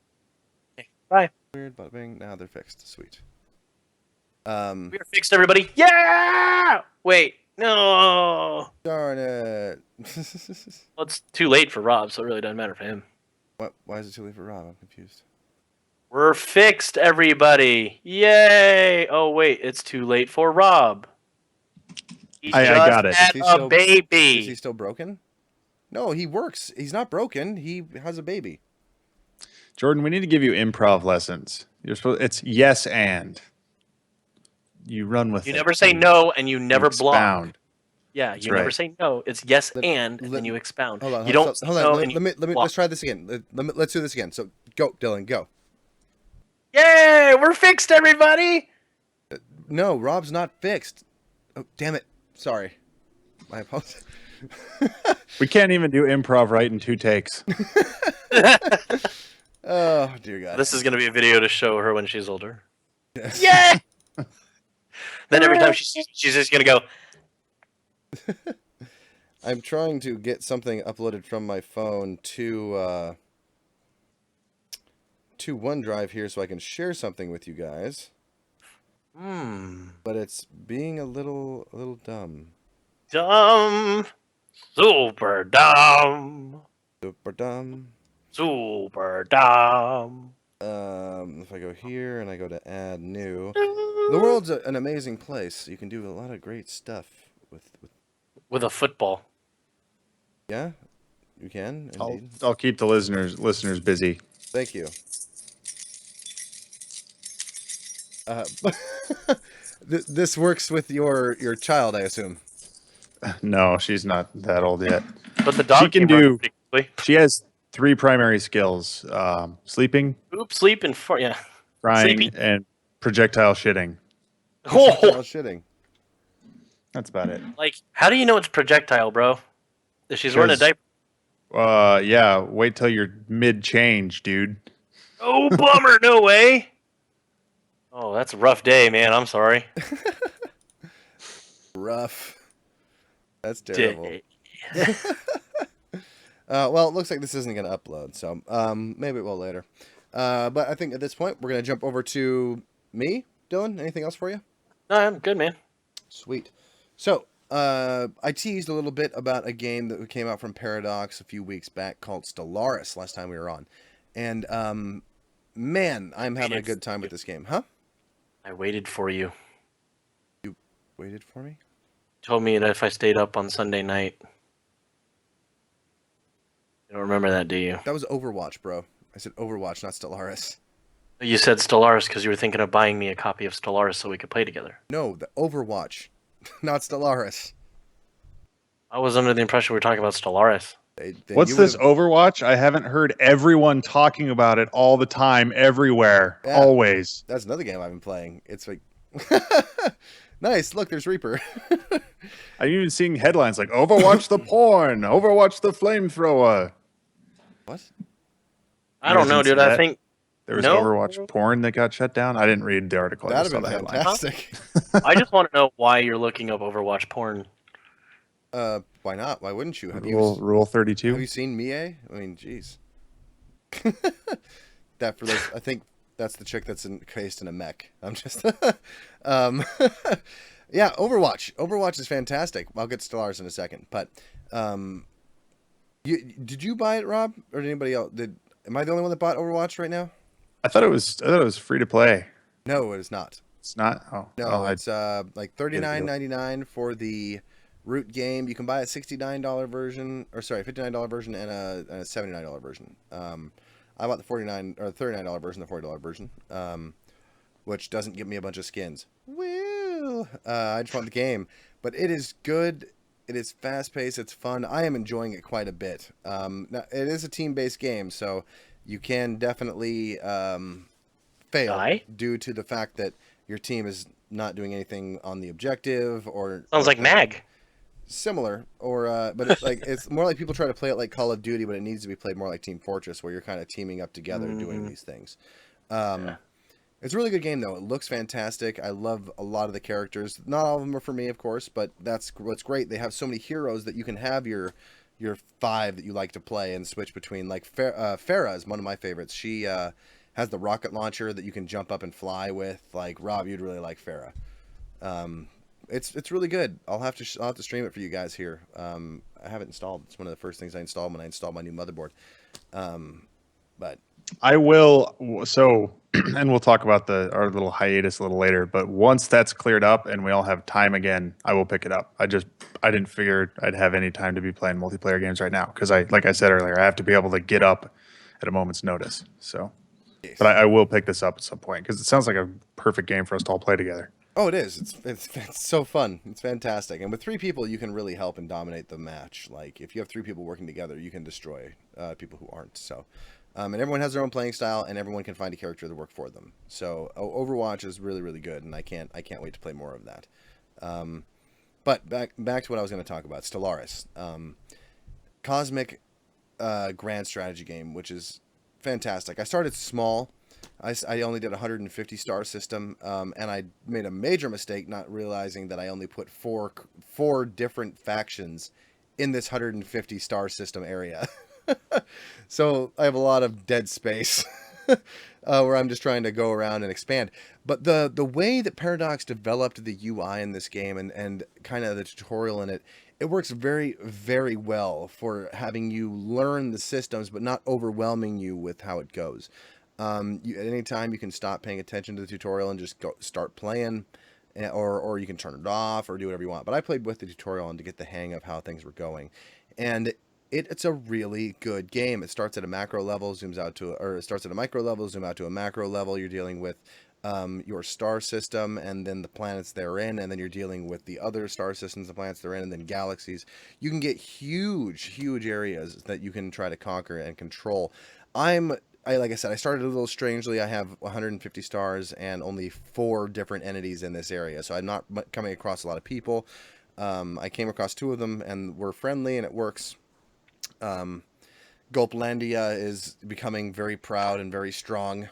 Okay, bye. Weird. Bada bing. Now they're fixed. Sweet. We are fixed, everybody. Yeah! Wait, no. Darn it. Well, it's too late for Rob, so it really doesn't matter for him. What? Why is it too late for Rob? I'm confused. We're fixed, everybody. Yay! Oh, wait, it's too late for Rob. He I just got it. had Is he a still- baby. Is he still broken? No, he works. He's not broken. He has a baby. Jordan, we need to give you improv lessons. You're supposed. It's yes and. You run with You it. never say no, and you never block. expound. Yeah, That's you never right. say no. It's yes and let- then you expound. Hold on. You don't Hold say on. no and you Let me. block. Let's try this again. Let's do this again. So go, Dylan. Go. Yay! We're fixed, everybody. No, Rob's not fixed. Oh, damn it. Sorry. My apologies. We can't even do improv right in 2 takes. Oh dear God. This is gonna be a video to show her when she's older. Yes. Yeah. Then every time she sees me, she's just gonna go. I'm trying to get something uploaded from my phone to OneDrive here so I can share something with you guys. But it's being a little dumb. Dumb. Super dumb. Super dumb. Super dumb. If I go here and I go to add new, the world's an amazing place. You can do a lot of great stuff with With a football. yeah, you can indeed. I'll keep the listeners busy. Thank you. This works with your child, I assume. No, she's not that old yet. But the dog She can came running do- pretty quickly. She has 3 primary skills: sleeping, Poop, sleep, and fart. Yeah. crying, Sleepy. and projectile shitting. Projectile Oh, shitting. That's about it. like, how do you know it's projectile, bro? If she's wearing a 'Cause, diaper. yeah, wait till you're mid-change, dude. Oh, bummer. No way. Oh, that's a rough day, man. I'm sorry. Rough. That's terrible. Day. Well, it looks like this isn't going to upload, so maybe it will later. But I think at this point, we're going to jump over to me. Dylan, anything else for you? No, I'm good, man. Sweet. So, I teased a little bit about a game that came out from Paradox a few weeks back called Stellaris last time we were on. And, man, I'm having a good time with this game. Huh? I waited for you. You waited for me? Told me that if I stayed up on Sunday night. You don't remember that, do you? That was Overwatch, bro. I said Overwatch, not Stellaris. You said Stellaris because you were thinking of buying me a copy of Stellaris so we could play together. No, the Overwatch, not Stellaris. I was under the impression we were talking about Stellaris. Then What's you this would've- Overwatch? I haven't heard everyone talking about it all the time, everywhere, Yeah. always. That's another game I've been playing. It's like, nice. Look, there's Reaper. I'm even seeing headlines like Overwatch the porn, Overwatch the flamethrower. What? I don't know, Hasn't dude. seen I that? think There was No. Overwatch porn that got shut down. I didn't read the article. I That'd just have saw been the headline. fantastic. I just want to know why you're looking up Overwatch porn. Why not? Why wouldn't you? Rule 32. Have you seen Mie? I mean, jeez. That for those, I think that's the chick that's encased in a mech. I'm just, yeah. Overwatch. Overwatch is fantastic. I'll get Stellaris in a second, but did you buy it, Rob, or did anybody else? Am I the only one that bought Overwatch right now? I thought it was free to play. No, it is not. It's not. Oh No, well, it's like $39.99 for the root game. You can buy a $69 version, or sorry, $59 version and a $79 version. I bought the $39 version, the $40 version, which doesn't give me a bunch of skins. Woo! I just want the game, but it is good. It is fast paced. It's fun. I am enjoying it quite a bit. Now, it is a team based game, so you can definitely fail Die? due to the fact that your team is not doing anything on the objective or Sounds like Mag. similar, or but it's like it's more like people try to play it like Call of Duty, but it needs to be played more like Team Fortress, where you're kind of teaming up together doing these things. Yeah. It's a really good game, though. It looks fantastic. I love a lot of the characters. Not all of them are for me, of course, but that's what's great. They have so many heroes that you can have your 5 that you like to play and switch between. Like Farah is one of my favorites. She has the rocket launcher that you can jump up and fly with. Like Rob, you'd really like Farah. It's really good. I'll have to stream it for you guys here. I have it installed. It's one of the first things I installed when I installed my new motherboard. But I will. So, and we'll talk about our little hiatus a little later. But once that's cleared up and we all have time again, I will pick it up. I didn't figure I'd have any time to be playing multiplayer games right now because like I said earlier, I have to be able to get up at a moment's notice. So, yes. but I will pick this up at some point because it sounds like a perfect game for us to all play together. Oh, it is. It's so fun. It's fantastic. And with 3 people, you can really help and dominate the match. Like if you have 3 people working together, you can destroy people who aren't. So, and everyone has their own playing style, and everyone can find a character to work for them. So Overwatch is really, really good, and I can't wait to play more of that. But back to what I was going to talk about, Stellaris, cosmic grand strategy game, which is fantastic. I started small. I only did a 150 star system, and I made a major mistake not realizing that I only put four different factions in this 150 star system area. So I have a lot of dead space where I'm just trying to go around and expand. But the way that Paradox developed the UI in this game and kind of the tutorial in it, it works very, very well for having you learn the systems, but not overwhelming you with how it goes. At any time you can stop paying attention to the tutorial and just start playing, or you can turn it off or do whatever you want. But I played with the tutorial and to get the hang of how things were going, and it's a really good game. It starts at a macro level, zooms out to, or it starts at a micro level, zoom out to a macro level. You're dealing with your star system and then the planets therein, and then you're dealing with the other star systems, the planets therein, and then galaxies. You can get huge areas that you can try to conquer and control. I'm like I said, I started a little strangely. I have 150 stars and only 4 different entities in this area, so I'm not coming across a lot of people. I came across 2 of them, and we're friendly, and it works. Gulplandia is becoming very proud and very strong.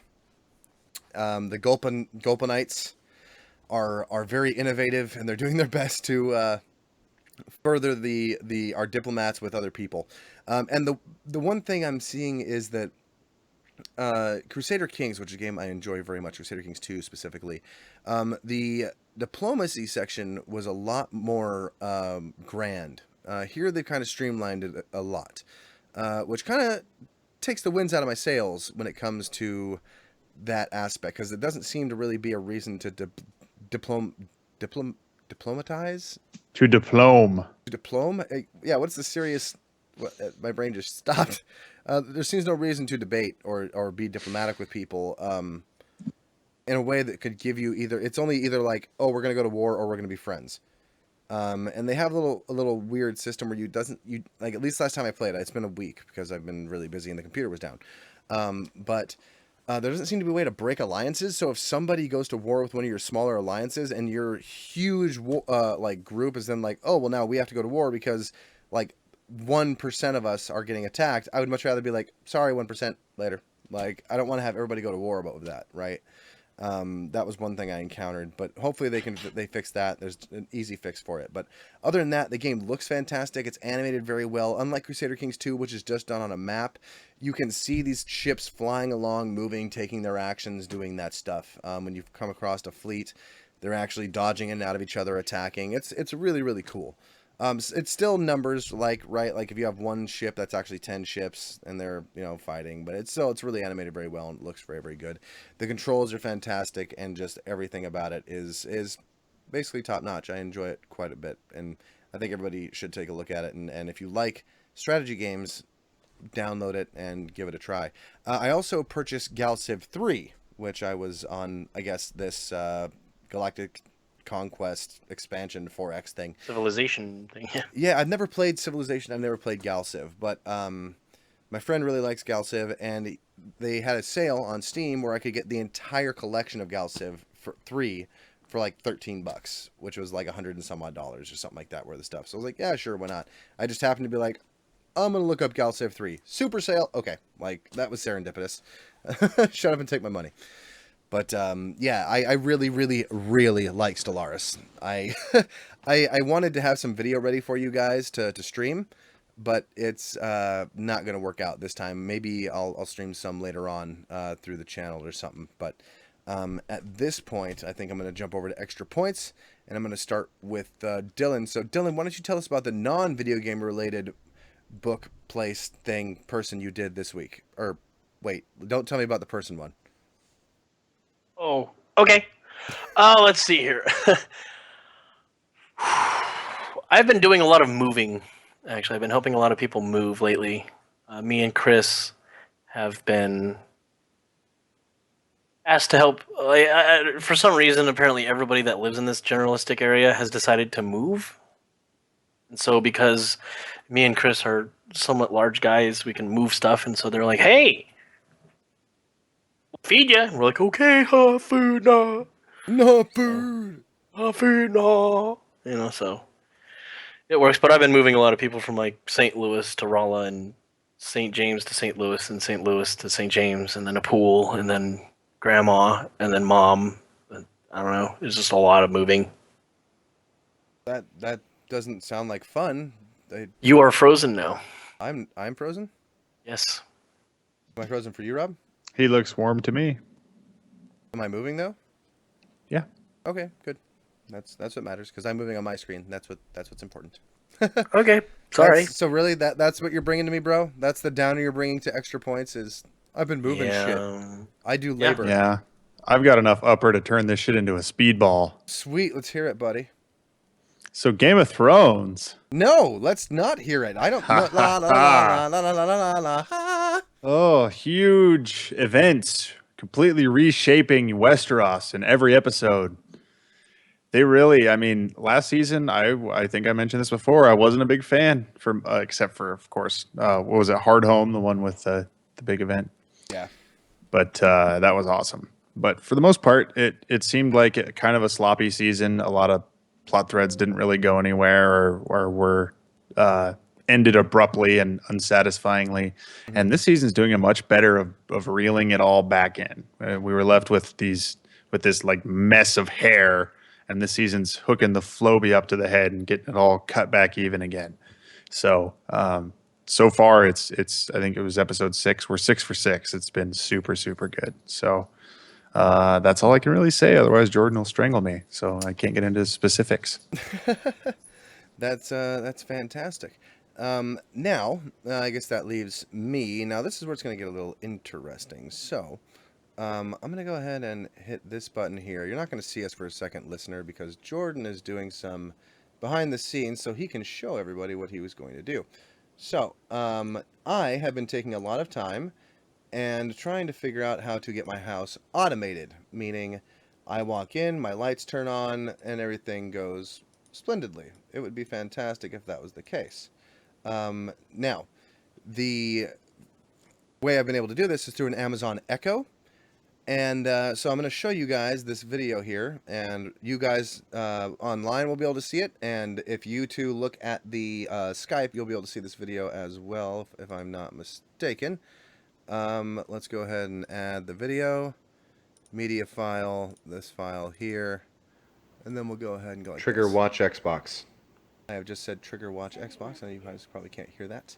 The Gulpanites are very innovative, and they're doing their best to further our diplomats with other people. And the one thing I'm seeing is that Crusader Kings, which is a game I enjoy very much, Crusader Kings 2 specifically, the diplomacy section was a lot more grand. Here they've kind of streamlined it a lot, which kind of takes the winds out of my sails when it comes to that aspect, because it doesn't seem to really be a reason to diplomatize. To diplome. Yeah, what's the serious... my brain just stopped. There seems no reason to debate or be diplomatic with people in a way that could give you either... It's only either like, oh, we're going to go to war or we're going to be friends. And they have a little weird system where like, at least last time I played it, it's been a week because I've been really busy and the computer was down. But there doesn't seem to be a way to break alliances. So if somebody goes to war with one of your smaller alliances and your huge like group is then like, oh, well, now we have to go to war because like 1% of us are getting attacked, I would much rather be like, sorry, 1% later. Like, I don't want to have everybody go to war about that, right? That was one thing I encountered, but hopefully they fix that. There's an easy fix for it. But other than that, the game looks fantastic. It's animated very well. Unlike Crusader Kings 2, which is just done on a map, you can see these ships flying along, moving, taking their actions, doing that stuff. When you come across a fleet, they're actually dodging in and out of each other, attacking. It's really, really cool. It's still numbers, like if you have one ship, that's actually 10 ships, and they're fighting. But it's really animated very well and it looks very, very good. The controls are fantastic, and just everything about it is basically top notch. I enjoy it quite a bit, and I think everybody should take a look at it. And if you like strategy games, download it and give it a try. I also purchased Galciv 3, which I was on, I guess, this Galactic Conquest expansion 4X thing. Civilization thing. Yeah, I've never played Civilization. I've never played Galciv, but my friend really likes Galciv, and they had a sale on Steam where I could get the entire collection of Galciv for 3 for like $13, which was like $100 and some odd or something like that worth of stuff. So I was like, yeah, sure, why not? I just happened to be like, I'm gonna look up Galciv 3 super sale. Okay, like that was serendipitous. Shut up and take my money. But yeah, I really, really, really like Stellaris. I wanted to have some video ready for you guys to stream, but it's not going to work out this time. Maybe I'll stream some later on through the channel or something. But at this point, I think I'm going to jump over to extra points, and I'm going to start with Dylan. So Dylan, why don't you tell us about the non-video game related book place person you did this week? Or wait, don't tell me about the person one. Oh, okay. Let's see here. I've been doing a lot of moving. Actually, I've been helping a lot of people move lately. Me and Chris have been asked to help. For some reason, apparently everybody that lives in this generalistic area has decided to move. And so because me and Chris are somewhat large guys, we can move stuff. And so they're like, hey, feed you. We're like, okay, food, no. No food. Food, no. So it works. But I've been moving a lot of people from like St. Louis to Rolla and St. James to St. Louis and St. Louis to St. James and then a pool and then grandma and then mom. And I don't know. It's just a lot of moving. That doesn't sound like fun. You are frozen now. I'm frozen? Yes. Am I frozen for you, Rob? He looks warm to me. Am I moving though? Yeah. Okay, good. That's what matters because I'm moving on my screen. That's what's important. Okay. Sorry. So really, that's what you're bringing to me, bro? That's the downer you're bringing to extra points is I've been moving shit. I do labor. Yeah. I've got enough upper to turn this shit into a speedball. Sweet. Let's hear it, buddy. So Game of Thrones. No, let's not hear it. I don't. La, la, la, la, la, la, la, la, la. Oh, huge event, completely reshaping Westeros in every episode. They really, I mean, last season, I think I mentioned this before, I wasn't a big fan, except for, of course, what was it, Hard Home, the one with the big event. Yeah. But that was awesome. But for the most part, it seemed like kind of a sloppy season. A lot of plot threads didn't really go anywhere, or were ended abruptly and unsatisfyingly. And this season's doing a much better of reeling it all back in. We were left with this like mess of hair, and this season's hooking the Floby up to the head and getting it all cut back even again. So so far it's I think it was episode 6. We're 6 for 6. It's been super, super good. So that's all I can really say. Otherwise, Jordan will strangle me. So I can't get into specifics. That's fantastic. Now, I guess that leaves me. Now, this is where it's going to get a little interesting. So, I'm going to go ahead and hit this button here. You're not going to see us for a second, listener, because Jordan is doing some behind the scenes so he can show everybody what he was going to do. So, I have been taking a lot of time and trying to figure out how to get my house automated, meaning I walk in, my lights turn on, and everything goes splendidly. It would be fantastic if that was the case. Now, the way I've been able to do this is through an Amazon Echo. And so I'm going to show you guys this video here, and you guys online will be able to see it. And if you two look at the Skype, you'll be able to see this video as well, if I'm not mistaken. Let's go ahead and add the video, media file, this file here, and then we'll go ahead and go like Trigger this. watch Xbox. I have just said trigger watch Xbox. I know you guys probably can't hear that.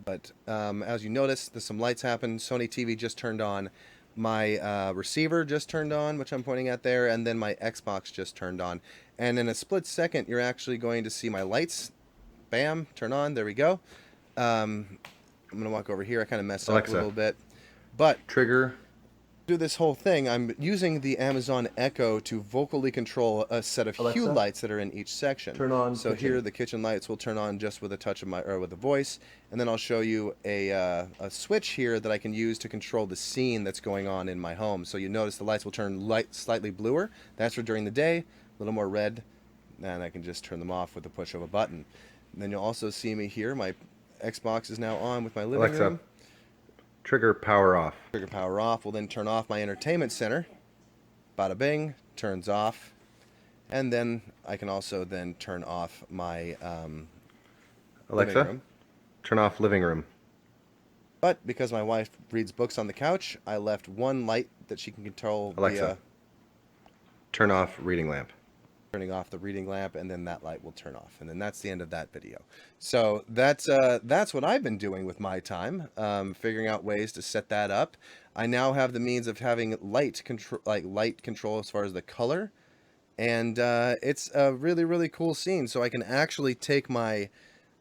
But as you notice, there's some lights happen. Sony TV just turned on. My receiver just turned on, which I'm pointing at there. And then my Xbox just turned on. And in a split second, you're actually going to see my lights. Bam, turn on. There we go. I'm going to walk over here. I kind of messed up a little bit. But Trigger. do this whole thing, I'm using the Amazon Echo to vocally control a set of hue lights that are in each section. Turn on So kitchen. here the kitchen lights will turn on just with a touch of with a voice, and then I'll show you a switch here that I can use to control the scene that's going on in my home. So you notice the lights will turn slightly bluer. That's for during the day, a little more red, and I can just turn them off with the push of a button. And then you'll also see me here. My Xbox is now on with my living Alexa, room. trigger power off. Trigger power off will then turn off my entertainment center. Bada bing, turns off. And then I can also then turn off my living Alexa, room. turn off living room. But because my wife reads books on the couch, I left one light that she can control Alexa, via turn off reading lamp. turning off the reading lamp, and then that light will turn off, and then that's the end of that video. So that's what I've been doing with my time, figuring out ways to set that up. I now have the means of having light control as far as the color, and it's a really, really cool scene. So I can actually take my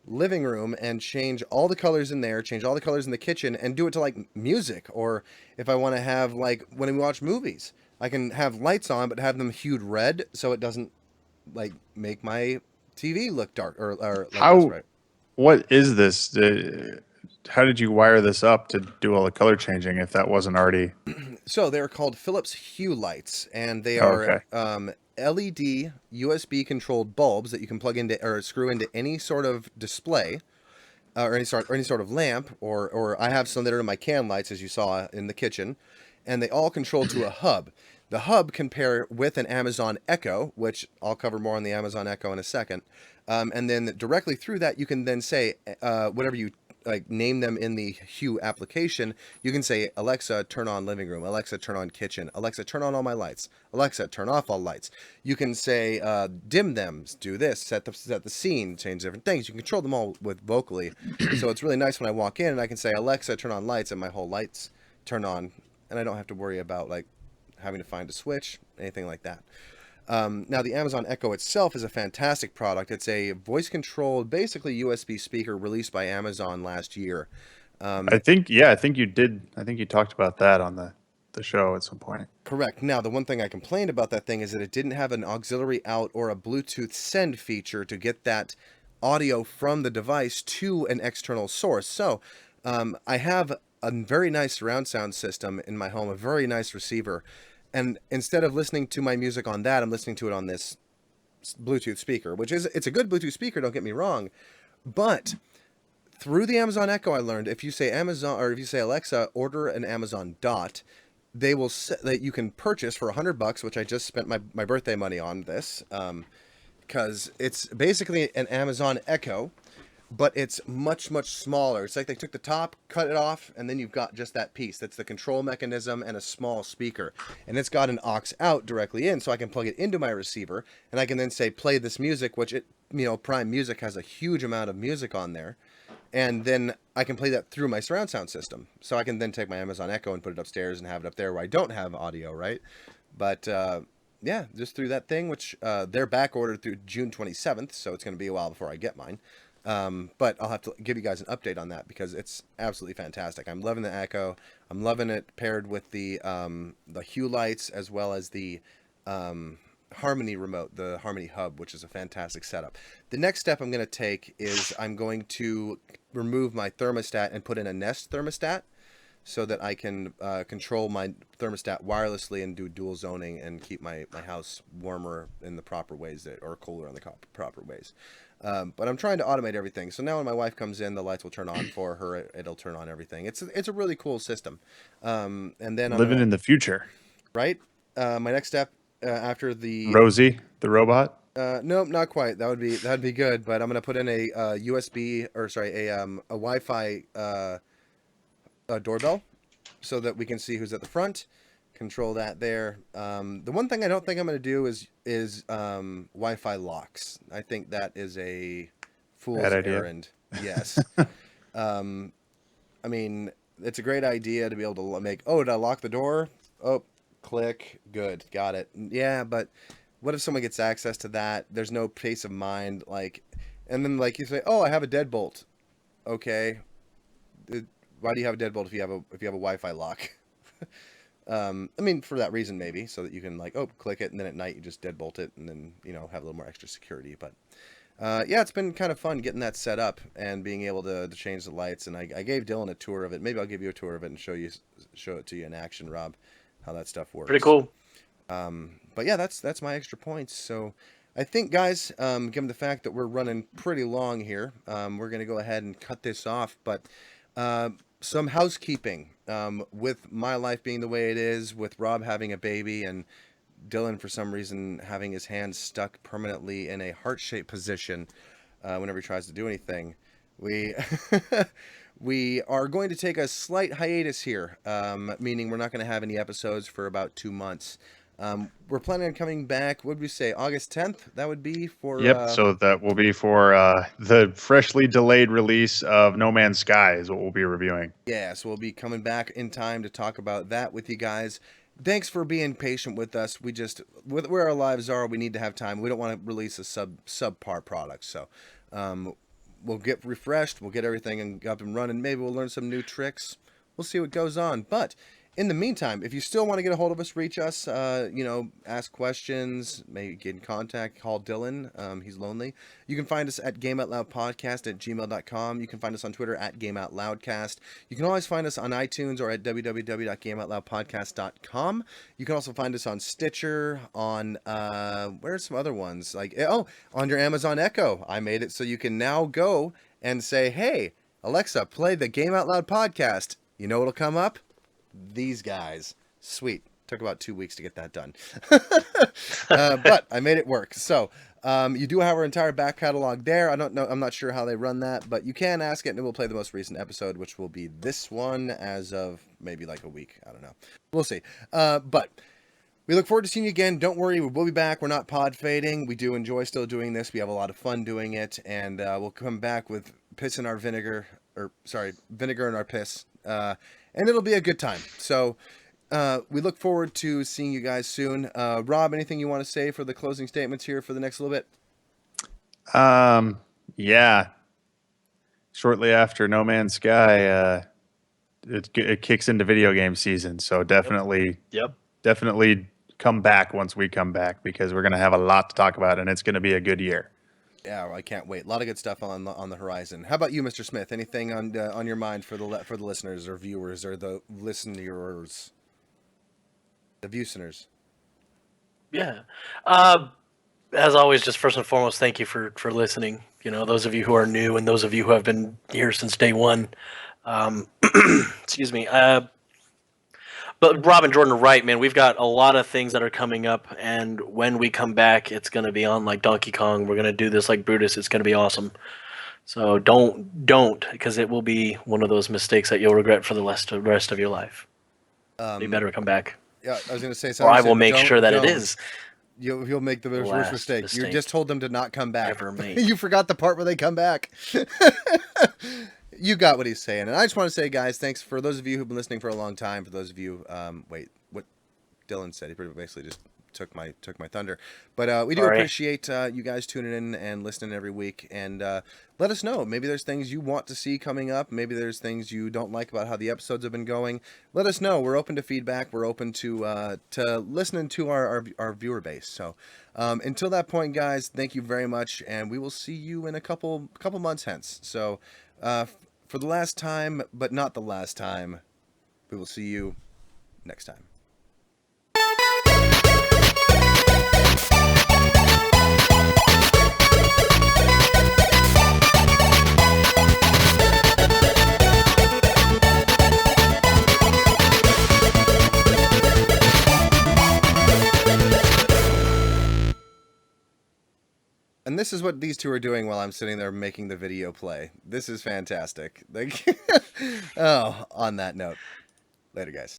living room and change all the colors in there, change all the colors in the kitchen, and do it to like music. Or if I want to have, like, when we watch movies, I can have lights on but have them hued red so it doesn't like make my TV look dark or like How? this, right? What is this? How did you wire this up to do all the color changing if that wasn't already? So they're called Philips Hue lights, and they Oh, are okay. LED USB controlled bulbs that you can plug into or screw into any sort of display, or any sort of lamp, or I have some that are in my can lights, as you saw in the kitchen, and they all control to a hub. The hub can pair with an Amazon Echo, which I'll cover more on the Amazon Echo in a second, and then directly through that you can then say whatever you like name them in the Hue application. You can say, Alexa, turn on living room. Alexa, turn on kitchen. Alexa, turn on all my lights. Alexa, turn off all lights. You can say, dim them, do this, set the scene, change different things. You can control them all with vocally. So it's really nice when I walk in and I can say, Alexa, turn on lights, and my whole lights turn on, and I don't have to worry about like having to find a switch, anything like that. Now, the Amazon Echo itself is a fantastic product. It's a voice-controlled, basically USB speaker released by Amazon last year. I think you did. I think you talked about that on the show at some point. Correct. Now, the one thing I complained about that thing is that it didn't have an auxiliary out or a Bluetooth send feature to get that audio from the device to an external source. So, I have a very nice surround sound system in my home, a very nice receiver. And instead of listening to my music on that, I'm listening to it on this Bluetooth speaker, it's a good Bluetooth speaker, don't get me wrong. But through the Amazon Echo, I learned if you say Amazon or if you say Alexa, order an Amazon Dot, they will that you can purchase for $100, which I just spent my birthday money on this, because it's basically an Amazon Echo, but it's much smaller. It's like they took the top, cut it off, and then you've got just that piece. That's the control mechanism and a small speaker, and it's got an aux out directly in, so I can plug it into my receiver, and I can then say play this music, which Prime Music has a huge amount of music on there. And then I can play that through my surround sound system. So I can then take my Amazon Echo and put it upstairs and have it up there where I don't have audio, right? But yeah, just through that thing, which they're back ordered through June 27th. So it's going to be a while before I get mine. But I'll have to give you guys an update on that because it's absolutely fantastic. I'm loving the Echo. I'm loving it paired with the Hue lights as well as the Harmony remote, the Harmony hub, which is a fantastic setup. The next step I'm going to take is I'm going to remove my thermostat and put in a Nest thermostat so that I can control my thermostat wirelessly and do dual zoning and keep my house warmer in the proper ways or cooler in the proper ways. But I'm trying to automate everything. So now when my wife comes in, the lights will turn on for her. It'll turn on everything. It's a really cool system. And then living in the future, right? My next step after the Rosie, the robot. Nope, not quite. That'd be good. But I'm gonna put in a USB or sorry, a Wi-Fi doorbell, so that we can see who's at the front. Control that there. The one thing I don't think I'm gonna do is Wi-Fi locks. I think that is a fool's errand. Yes. I mean, it's a great idea to be able to make. Oh, did I lock the door? Oh. Click, good, got it. Yeah, but what if someone gets access to that? There's no peace of mind, and then you say, "Oh, I have a deadbolt." Okay, why do you have a deadbolt if you have a Wi-Fi lock? I mean, for that reason maybe, so that you can click it, and then at night you just deadbolt it, and then have a little more extra security. But yeah, it's been kind of fun getting that set up and being able to change the lights. And I gave Dylan a tour of it. Maybe I'll give you a tour of it and show it to you in action, Rob. How that stuff works. Pretty cool. But yeah, that's my extra points. So I think, guys, given the fact that we're running pretty long here, we're going to go ahead and cut this off. But some housekeeping, with my life being the way it is, with Rob having a baby and Dylan for some reason having his hand stuck permanently in a heart-shaped position whenever he tries to do anything, we are going to take a slight hiatus here, meaning we're not going to have any episodes for about 2 months. We're planning on coming back, what would we say, August 10th? That would be for... Yep, so that will be for the freshly delayed release of No Man's Sky is what we'll be reviewing. Yeah, so we'll be coming back in time to talk about that with you guys. Thanks for being patient with us. We just, with where our lives are, we need to have time. We don't want to release a subpar product, so... we'll get refreshed. We'll get everything up and running. Maybe we'll learn some new tricks. We'll see what goes on. But in the meantime, if you still want to get a hold of us, reach us, ask questions, maybe get in contact, call Dylan. He's lonely. You can find us at gameoutloudpodcast@gmail.com. You can find us on Twitter at gameoutloudcast. You can always find us on iTunes or at www.gameoutloudpodcast.com. You can also find us on Stitcher, on, where's some other ones? On your Amazon Echo. I made it so you can now go and say, hey, Alexa, play the Game Out Loud podcast. You know what'll come up? These guys. Sweet. Took about 2 weeks to get that done. But I made it work. So you do have our entire back catalog there. I don't know. I'm not sure how they run that, but you can ask it and we'll play the most recent episode, which will be this one as of maybe a week. I don't know. We'll see. But we look forward to seeing you again. Don't worry. We will be back. We're not pod fading. We do enjoy still doing this. We have a lot of fun doing it. And we'll come back with piss in our vinegar, vinegar in our piss. And it'll be a good time. So we look forward to seeing you guys soon. Rob, anything you want to say for the closing statements here for the next little bit? Yeah. Shortly after No Man's Sky, it kicks into video game season. So definitely come back once we come back, because we're going to have a lot to talk about and it's going to be a good year. Yeah, I can't wait. A lot of good stuff on the horizon. How about you, Mr. Smith? Anything on your mind for the listeners or viewers or the listeners, the viewsoners? Yeah. As always, just first and foremost, thank you for listening. You know, those of you who are new and those of you who have been here since day one. Excuse me. But Rob and Jordan are right, man. We've got a lot of things that are coming up, and when we come back, it's going to be on like Donkey Kong. We're going to do this like Brutus. It's going to be awesome. So don't, because it will be one of those mistakes that you'll regret for the rest of your life. You better come back. Yeah, I was going to say Or something. I will make sure that it is. You'll make the worst Last mistake. You mistake just told them to not come back. ever made. You forgot the part where they come back. You got what he's saying. And I just want to say, guys, thanks for those of you who've been listening for a long time. For those of you, wait, what Dylan said, he basically just took my thunder. But we do Sorry. appreciate you guys tuning in and listening every week. And let us know. Maybe there's things you want to see coming up. Maybe there's things you don't like about how the episodes have been going. Let us know. We're open to feedback. We're open to listening to our viewer base. So until that point, guys, thank you very much. And we will see you in a couple months hence. So for the last time, but not the last time, we will see you next time. And this is what these two are doing while I'm sitting there making the video play. This is fantastic. Like, oh, on that note, later, guys.